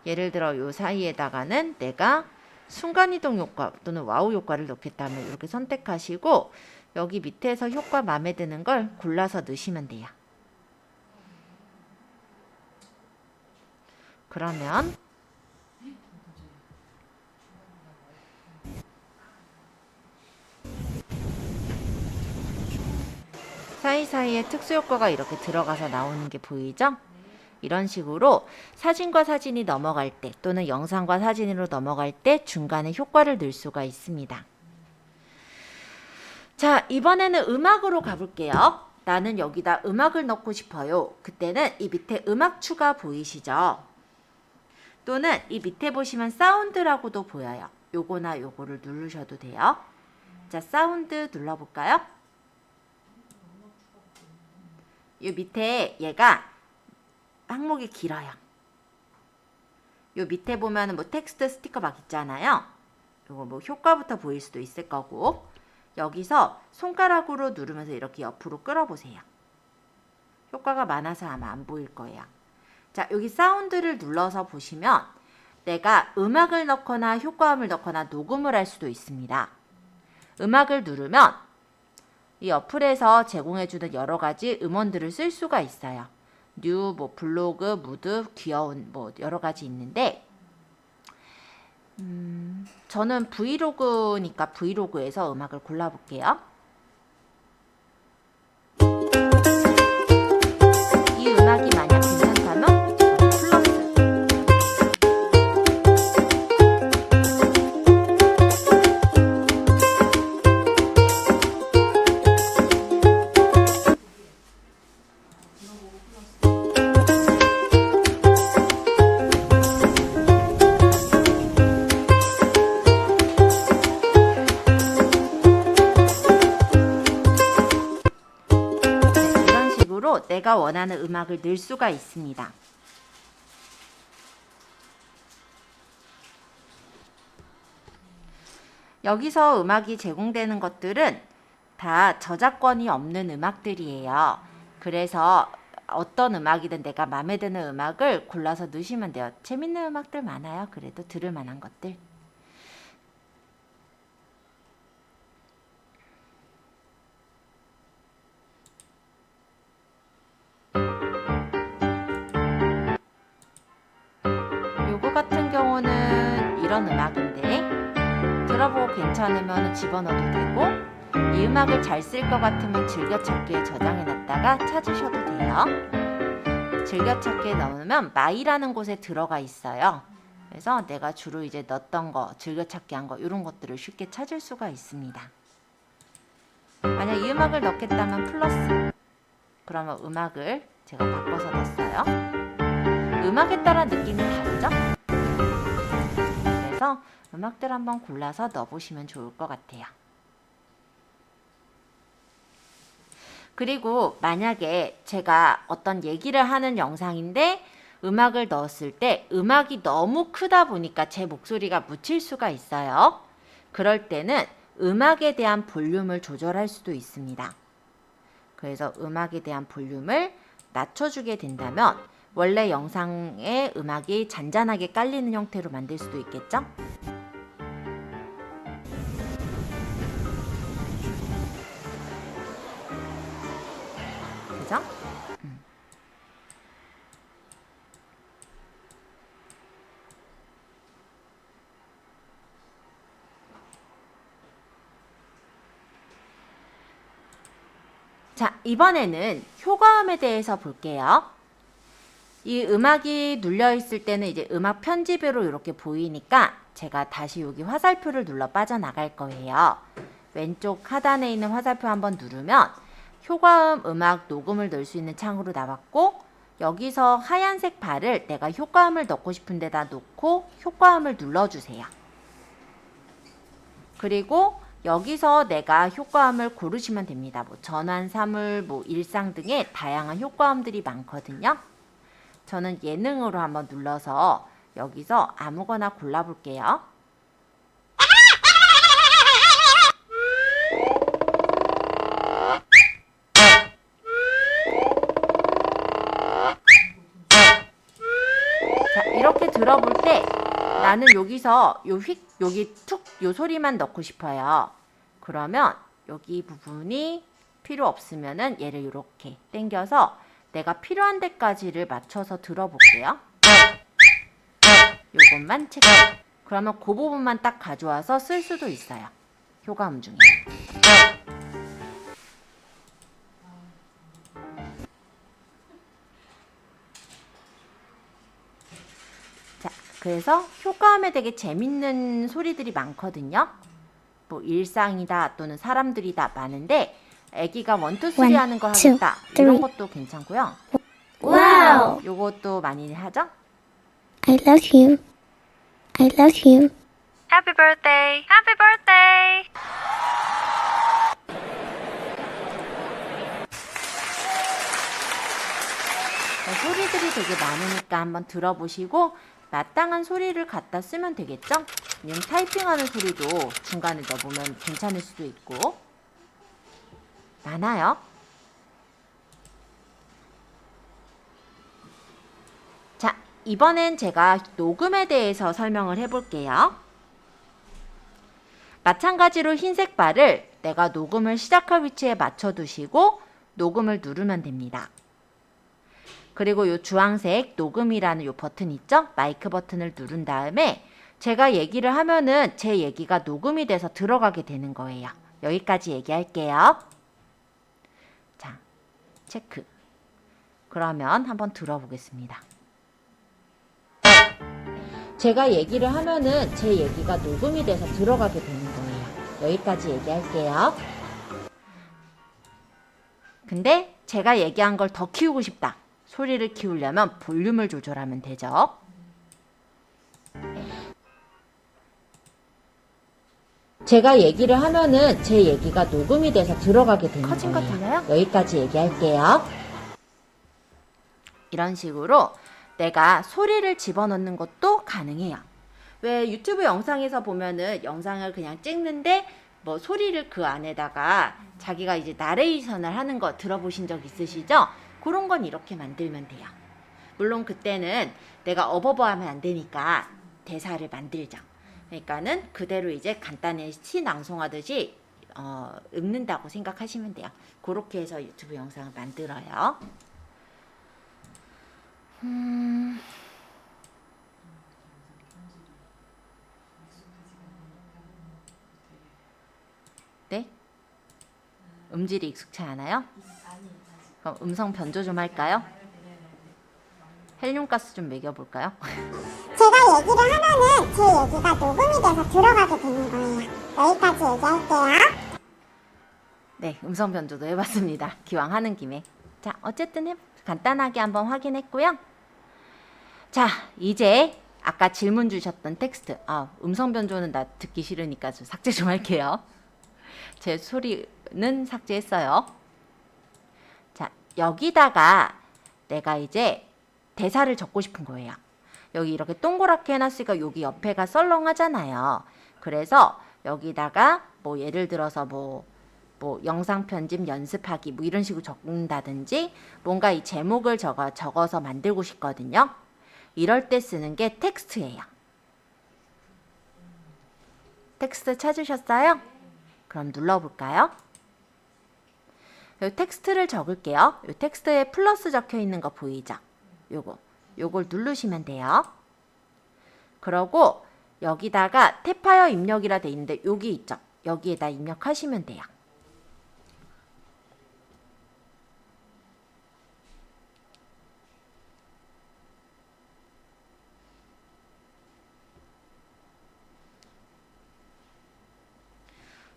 [SPEAKER 1] 예를 들어 이 사이에다가는 내가 순간이동 효과 또는 와우 효과를 넣겠다면 이렇게 선택하시고 여기 밑에서 효과 마음에 드는 걸 골라서 넣으시면 돼요. 그러면 사이사이에 특수 효과가 이렇게 들어가서 나오는 게 보이죠? 이런 식으로 사진과 사진이 넘어갈 때 또는 영상과 사진으로 넘어갈 때 중간에 효과를 넣을 수가 있습니다. 자, 이번에는 음악으로 가볼게요. 나는 여기다 음악을 넣고 싶어요. 그때는 이 밑에 음악 추가 보이시죠? 또는 이 밑에 보시면 사운드라고도 보여요. 요거나 요거를 누르셔도 돼요. 자, 사운드 눌러볼까요? 요 밑에 얘가 항목이 길어요. 요 밑에 보면은 뭐 텍스트 스티커 막 있잖아요. 요거 뭐 효과부터 보일 수도 있을 거고 여기서 손가락으로 누르면서 이렇게 옆으로 끌어보세요. 효과가 많아서 아마 안 보일 거예요. 자, 여기 사운드를 눌러서 보시면 내가 음악을 넣거나 효과음을 넣거나 녹음을 할 수도 있습니다. 음악을 누르면 이 어플에서 제공해주는 여러 가지 음원들을 쓸 수가 있어요. 뉴, 뭐 블로그, 무드, 귀여운 뭐 여러 가지 있는데 저는 브이로그니까 브이로그에서 음악을 골라볼게요. 이 음악이 만약 괜찮다면 플러스. 이런 식으로 내가 원하는 음악을 넣을 수가 있습니다. 여기서 음악이 제공되는 것들은 다 저작권이 없는 음악들이에요. 그래서 어떤 음악이든 내가 마음에 드는 음악을 골라서 넣으시면 돼요. 재밌는 음악들 많아요. 그래도 들을 만한 것들. 요거 같은 경우는 이런 음악인데 들어보고 괜찮으면 집어넣어도 되고 이 음악을 잘 쓸 것 같으면 즐겨찾기에 저장해놨다가 찾으셔도 돼요. 즐겨찾기에 넣으면 마이라는 곳에 들어가 있어요. 그래서 내가 주로 이제 넣었던 거, 즐겨찾기 한 거 이런 것들을 쉽게 찾을 수가 있습니다. 만약 이 음악을 넣겠다면 플러스. 그러면 음악을 제가 바꿔서 넣었어요. 음악에 따라 느낌이 다르죠? 그래서 음악들 한번 골라서 넣어보시면 좋을 것 같아요. 그리고 만약에 제가 어떤 얘기를 하는 영상인데 음악을 넣었을 때 음악이 너무 크다 보니까 제 목소리가 묻힐 수가 있어요. 그럴 때는 음악에 대한 볼륨을 조절할 수도 있습니다. 그래서 음악에 대한 볼륨을 낮춰주게 된다면 원래 영상의 음악이 잔잔하게 깔리는 형태로 만들 수도 있겠죠? 그죠? 자, 이번에는 효과음에 대해서 볼게요. 이 음악이 눌려 있을 때는 이제 음악 편집으로 이렇게 보이니까 제가 다시 여기 화살표를 눌러 빠져나갈 거예요. 왼쪽 하단에 있는 화살표 한번 누르면 효과음 음악 녹음을 넣을 수 있는 창으로 나왔고, 여기서 하얀색 바를 내가 효과음을 넣고 싶은 데다 놓고 효과음을 눌러주세요. 그리고 여기서 내가 효과음을 고르시면 됩니다. 뭐 전환, 사물, 뭐 일상 등의 다양한 효과음들이 많거든요. 저는 예능으로 한번 눌러서 여기서 아무거나 골라볼게요. 자, 이렇게 들어볼 때 나는 여기서 여기 툭 요 소리만 넣고 싶어요. 그러면 여기 부분이 필요 없으면은 얘를 이렇게 당겨서 내가 필요한 데까지를 맞춰서 들어볼게요. 요것만 체크. 그러면 그 부분만 딱 가져와서 쓸 수도 있어요. 효과음 중에. 자, 그래서 효과음에 되게 재밌는 소리들이 많거든요. 뭐 일상이다 또는 사람들이다 많은데, 애기가 1, 2, 3 하는 거 하겠다 이런 것도 괜찮고요.
[SPEAKER 5] 와우.
[SPEAKER 1] 요것도 많이 하죠.
[SPEAKER 5] I love you. I love you.
[SPEAKER 6] Happy birthday! Happy birthday!
[SPEAKER 1] 소리들이 되게 많으니까 한번 들어보시고 마땅한 소리를 갖다 쓰면 되겠죠? 아니면 타이핑하는 소리도 중간에 넣어보면 괜찮을 수도 있고 많아요. 자, 이번엔 제가 녹음에 대해서 설명을 해볼게요. 마찬가지로 흰색 바를 내가 녹음을 시작할 위치에 맞춰두시고 녹음을 누르면 됩니다. 그리고 이 주황색 녹음이라는 이 버튼 있죠? 마이크 버튼을 누른 다음에 제가 얘기를 하면은 제 얘기가 녹음이 돼서 들어가게 되는 거예요. 여기까지 얘기할게요. 자, 체크. 그러면 한번 들어보겠습니다. 제가 얘기를 하면은 제 얘기가 녹음이 돼서 들어가게 되는 거예요. 여기까지 얘기할게요. 근데 제가 얘기한 걸 더 키우고 싶다. 소리를 키우려면 볼륨을 조절하면 되죠. 제가 얘기를 하면은 제 얘기가 녹음이 돼서 들어가게 되는
[SPEAKER 6] 커진 거
[SPEAKER 1] 거예요.
[SPEAKER 6] 들려요?
[SPEAKER 1] 여기까지 얘기할게요. 이런 식으로 내가 소리를 집어넣는 것도 가능해요. 왜 유튜브 영상에서 보면은 영상을 그냥 찍는데 뭐 소리를 그 안에다가 자기가 이제 나레이션을 하는 거 들어보신 적 있으시죠? 그런 건 이렇게 만들면 돼요. 물론 그때는 내가 어버버하면 안 되니까 대사를 만들죠. 그러니까는 그대로 이제 간단히 시 낭송하듯이 읽는다고 생각하시면 돼요. 그렇게 해서 유튜브 영상을 만들어요. 네? 음질이 익숙치 않아요? 그럼 음성 변조 좀 할까요? 헬륨가스 좀 먹여볼까요?
[SPEAKER 7] 제가 얘기를 하면은 제 얘기가 녹음이 돼서 들어가게 되는 거예요. 여기까지 얘기할게요.
[SPEAKER 1] 네, 음성 변조도 해봤습니다. 기왕 하는 김에. 자, 어쨌든 간단하게 한번 확인했고요. 자, 이제 아까 질문 주셨던 텍스트. 음성 변조는 나 듣기 싫으니까 좀 삭제 좀 할게요. 제 소리는 삭제했어요. 자, 여기다가 내가 이제 대사를 적고 싶은 거예요. 여기 이렇게 동그랗게 해놨으니까 여기 옆에가 썰렁하잖아요. 그래서 여기다가 뭐 예를 들어서 뭐 영상 편집 연습하기 뭐 이런 식으로 적는다든지 뭔가 이 제목을 적어서 만들고 싶거든요. 이럴 때 쓰는 게 텍스트예요. 텍스트 찾으셨어요? 그럼 눌러볼까요? 요 텍스트를 적을게요. 요 텍스트에 플러스 적혀 있는 거 보이죠? 요걸 누르시면 돼요. 그러고 여기다가 탭하여 입력이라 돼 있는데 여기 있죠? 여기에다 입력하시면 돼요.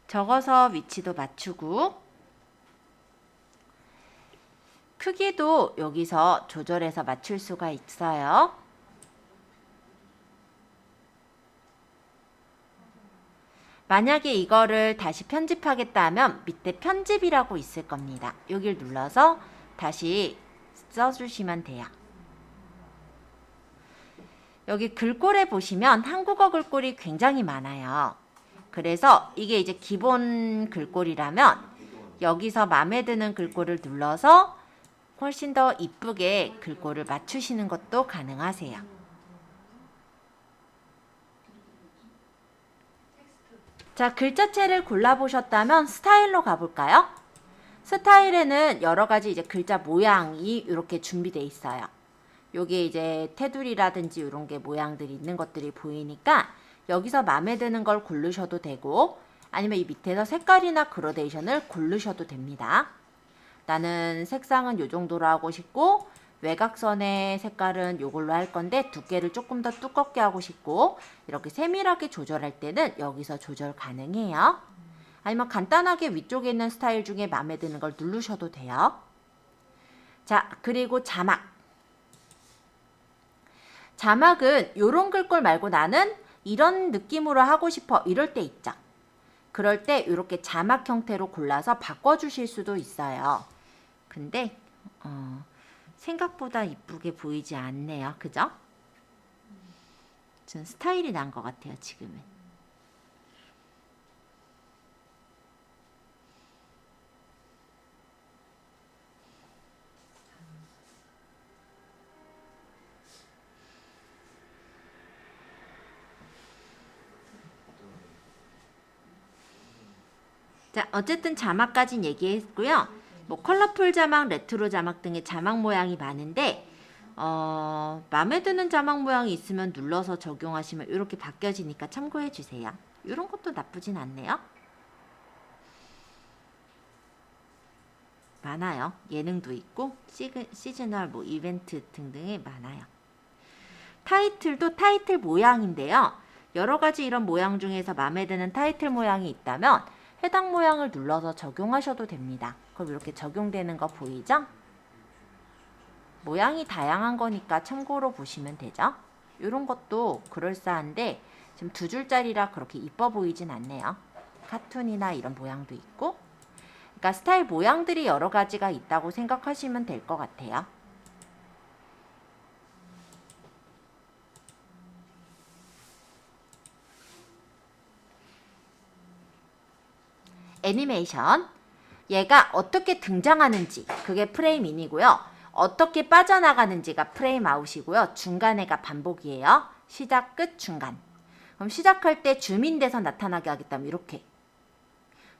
[SPEAKER 1] 적어서 위치도 맞추고 크기도 여기서 조절해서 맞출 수가 있어요. 만약에 이거를 다시 편집하겠다 하면 밑에 편집이라고 있을 겁니다. 여기를 눌러서 다시 써주시면 돼요. 여기 글꼴에 보시면 한국어 글꼴이 굉장히 많아요. 그래서 이게 이제 기본 글꼴이라면 여기서 마음에 드는 글꼴을 눌러서 훨씬 더 이쁘게 글꼴을 맞추시는 것도 가능하세요. 자, 글자체를 골라보셨다면 스타일로 가볼까요? 스타일에는 여러 가지 이제 글자 모양이 이렇게 준비되어 있어요. 여기 이제 테두리라든지 이런 게 모양들이 있는 것들이 보이니까 여기서 마음에 드는 걸 고르셔도 되고 아니면 이 밑에서 색깔이나 그라데이션을 고르셔도 됩니다. 나는 색상은 이 정도로 하고 싶고 외곽선의 색깔은 이걸로 할 건데 두께를 조금 더 두껍게 하고 싶고 이렇게 세밀하게 조절할 때는 여기서 조절 가능해요. 아니면 간단하게 위쪽에 있는 스타일 중에 마음에 드는 걸 누르셔도 돼요. 자, 그리고 자막. 자막은 이런 글꼴 말고 나는 이런 느낌으로 하고 싶어 이럴 때 있죠. 그럴 때 이렇게 자막 형태로 골라서 바꿔주실 수도 있어요. 근데 생각보다 이쁘게 보이지 않네요. 그죠? 전 스타일이 난 것 같아요. 지금은. 자, 어쨌든 자막까진 얘기했고요. 뭐 컬러풀 자막, 레트로 자막 등의 자막 모양이 많은데 마음에 드는 자막 모양이 있으면 눌러서 적용하시면 이렇게 바뀌어지니까 참고해 주세요. 이런 것도 나쁘진 않네요. 많아요. 예능도 있고 시즈널 뭐 이벤트 등등이 많아요. 타이틀도 타이틀 모양인데요. 여러 가지 이런 모양 중에서 마음에 드는 타이틀 모양이 있다면 해당 모양을 눌러서 적용하셔도 됩니다. 그럼 이렇게 적용되는 거 보이죠? 모양이 다양한 거니까 참고로 보시면 되죠. 이런 것도 그럴싸한데 지금 2줄짜리라 그렇게 이뻐 보이진 않네요. 카툰이나 이런 모양도 있고 그러니까 스타일 모양들이 여러 가지가 있다고 생각하시면 될 것 같아요. 애니메이션. 얘가 어떻게 등장하는지 그게 프레임 인이고요. 어떻게 빠져나가는지가 프레임 아웃이고요. 중간에가 반복이에요. 시작, 끝, 중간. 그럼 시작할 때 줌인돼서 나타나게 하겠다면 이렇게.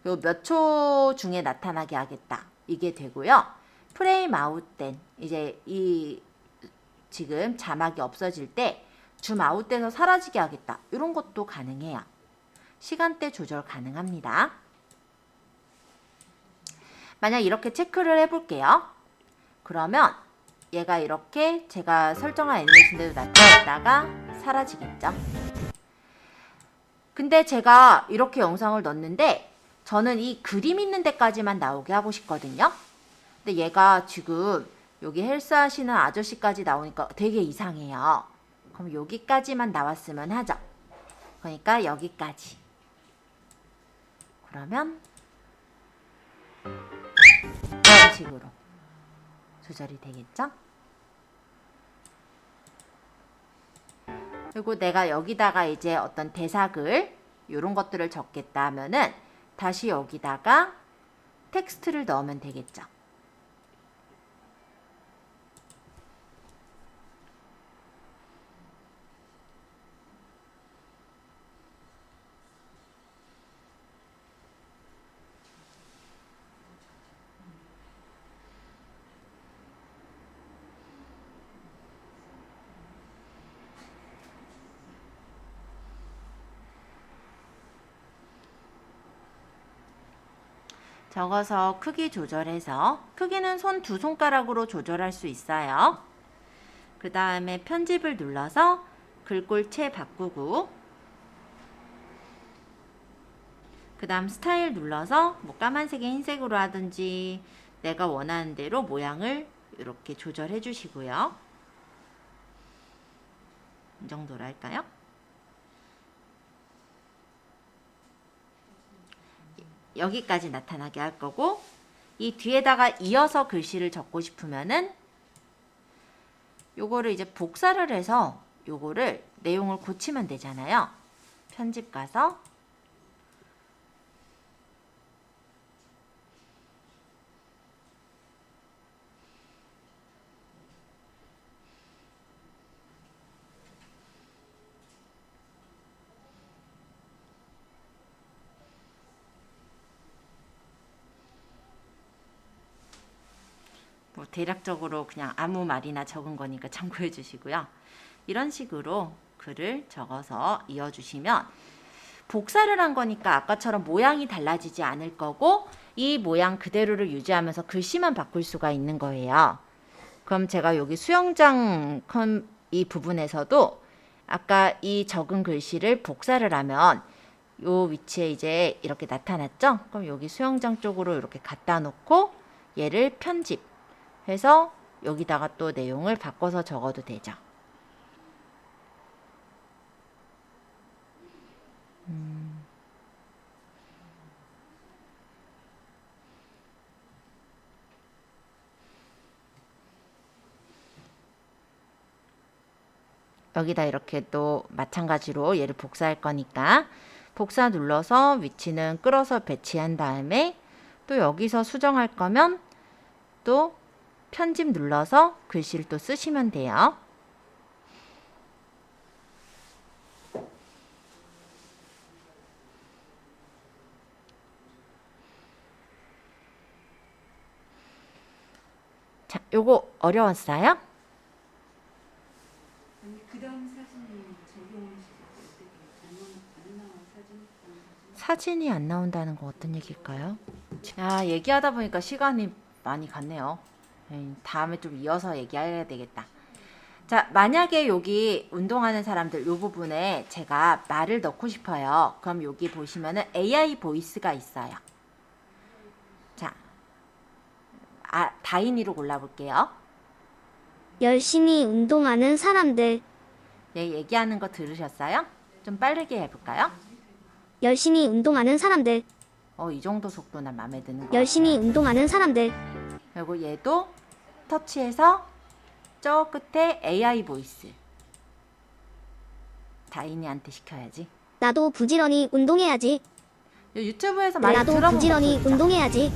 [SPEAKER 1] 그리고 몇 초 중에 나타나게 하겠다. 이게 되고요. 프레임 아웃된 이제 이 지금 자막이 없어질 때 줌 아웃돼서 사라지게 하겠다. 이런 것도 가능해요. 시간대 조절 가능합니다. 만약 이렇게 체크를 해볼게요. 그러면 얘가 이렇게 제가 설정한 애니메이션대로 나타났다가 사라지겠죠. 근데 제가 이렇게 영상을 넣었는데 저는 이 그림 있는 데까지만 나오게 하고 싶거든요. 근데 얘가 지금 여기 헬스 하시는 아저씨까지 나오니까 되게 이상해요. 그럼 여기까지만 나왔으면 하죠. 그러니까 여기까지. 그러면 이런 식으로 조절이 되겠죠? 그리고 내가 여기다가 이제 어떤 대사글 이런 것들을 적겠다 하면은 다시 여기다가 텍스트를 넣으면 되겠죠. 적어서 크기 조절해서 크기는 손 두 손가락으로 조절할 수 있어요. 그 다음에 편집을 눌러서 글꼴체 바꾸고 그 다음 스타일 눌러서 뭐 까만색에 흰색으로 하든지 내가 원하는 대로 모양을 이렇게 조절해 주시고요. 이 정도로 할까요? 여기까지 나타나게 할 거고 이 뒤에다가 이어서 글씨를 적고 싶으면은 요거를 이제 복사를 해서 요거를 내용을 고치면 되잖아요. 편집 가서 뭐 대략적으로 그냥 아무 말이나 적은 거니까 참고해 주시고요. 이런 식으로 글을 적어서 이어주시면 복사를 한 거니까 아까처럼 모양이 달라지지 않을 거고 이 모양 그대로를 유지하면서 글씨만 바꿀 수가 있는 거예요. 그럼 제가 여기 수영장 이 부분에서도 아까 이 적은 글씨를 복사를 하면 요 위치에 이제 이렇게 나타났죠? 그럼 여기 수영장 쪽으로 이렇게 갖다 놓고 얘를 편집해서 여기다가 또 내용을 바꿔서 적어도 되죠. 여기다 이렇게 또 마찬가지로 얘를 복사할 거니까 복사 눌러서 위치는 끌어서 배치한 다음에 또 여기서 수정할 거면 또 편집 눌러서 글씨를 또 쓰시면 돼요. 자, 요거 어려웠어요?
[SPEAKER 2] 아니 그 다음 사진이 적용하시고 어떻게 안 나온 사진?
[SPEAKER 1] 사진이 안 나온다는 거 어떤 얘기일까요? 야, 얘기하다 보니까 시간이 많이 갔네요. 다음에 좀 이어서 얘기해야 되겠다. 자, 만약에 여기 운동하는 사람들 요 부분에 제가 말을 넣고 싶어요. 그럼 여기 보시면은 AI 보이스가 있어요. 자, 다인이로 골라볼게요.
[SPEAKER 5] 열심히 운동하는 사람들.
[SPEAKER 1] 얘 얘기하는 거 들으셨어요? 좀 빠르게 해볼까요?
[SPEAKER 5] 열심히 운동하는 사람들.
[SPEAKER 1] 이 정도 속도는 마음에 드는 거
[SPEAKER 5] 열심히 운동하는 사람들.
[SPEAKER 1] 그리고 얘도 터치해서 저 끝에 AI 보이스. 다인이한테 시켜야지.
[SPEAKER 5] 나도 부지런히 운동해야지.
[SPEAKER 1] 유튜브에서 많이
[SPEAKER 5] 나도
[SPEAKER 1] 들어본
[SPEAKER 5] 부지런히
[SPEAKER 1] 목소리죠?
[SPEAKER 5] 운동해야지.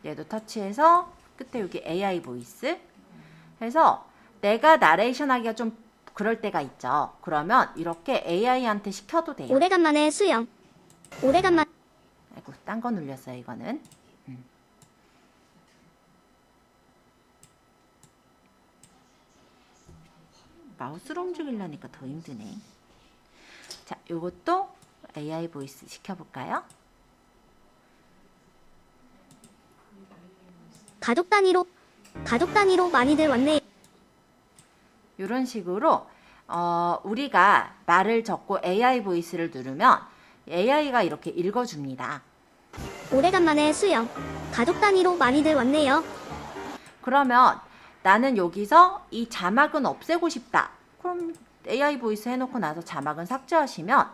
[SPEAKER 1] 얘도 터치해서 끝에 여기 AI 보이스 해서 내가 나레이션 하기가 좀 그럴 때가 있죠. 그러면 이렇게 AI한테 시켜도 돼요.
[SPEAKER 5] 오래간만에 수영. 오래간만.
[SPEAKER 1] 아이고, 딴 거 눌렸어요, 이거는. 마우스로 움직이려니까 더 힘드네. 자, 요것도 AI 보이스 시켜볼까요?
[SPEAKER 5] 가족 단위로 많이들 왔네.
[SPEAKER 1] 이런 식으로 우리가 말을 적고 AI 보이스를 누르면 AI가 이렇게 읽어줍니다.
[SPEAKER 5] 오래간만에 수영. 가족 단위로 많이들 왔네요.
[SPEAKER 1] 그러면 나는 여기서 이 자막은 없애고 싶다. 그럼 AI 보이스 해놓고 나서 자막은 삭제하시면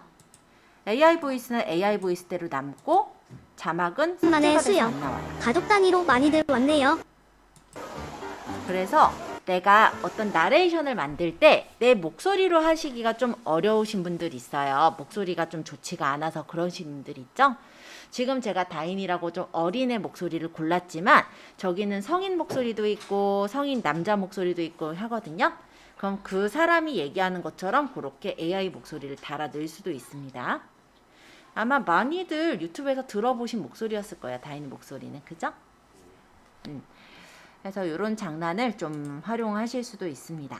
[SPEAKER 1] AI 보이스는 AI 보이스대로 남고 자막은 삭제가
[SPEAKER 5] 만에
[SPEAKER 1] 돼서
[SPEAKER 5] 수영.
[SPEAKER 1] 안 나와요.
[SPEAKER 5] 가족 단위로 많이들 왔네요.
[SPEAKER 1] 그래서 내가 어떤 나레이션을 만들 때 내 목소리로 하시기가 좀 어려우신 분들 있어요. 목소리가 좀 좋지가 않아서 그러신 분들 있죠. 지금 제가 다인이라고 좀 어린애 목소리를 골랐지만 저기는 성인 목소리도 있고 성인 남자 목소리도 있고 하거든요. 그럼 그 사람이 얘기하는 것처럼 그렇게 AI 목소리를 달아 넣을 수도 있습니다. 아마 많이들 유튜브에서 들어보신 목소리였을 거예요. 다인이 목소리는. 그죠? 그래서 이런 장난을 좀 활용하실 수도 있습니다.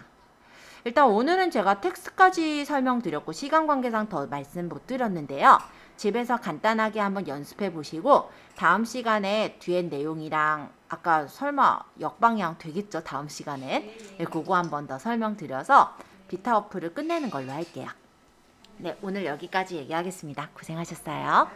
[SPEAKER 1] 일단 오늘은 제가 텍스트까지 설명드렸고 시간 관계상 더 말씀 못 드렸는데요. 집에서 간단하게 한번 연습해 보시고 다음 시간에 뒤에 내용이랑 아까 설마 역방향 되겠죠? 다음 시간엔 네, 그거 한번 더 설명드려서 비타 어플을 끝내는 걸로 할게요. 네, 오늘 여기까지 얘기하겠습니다. 고생하셨어요.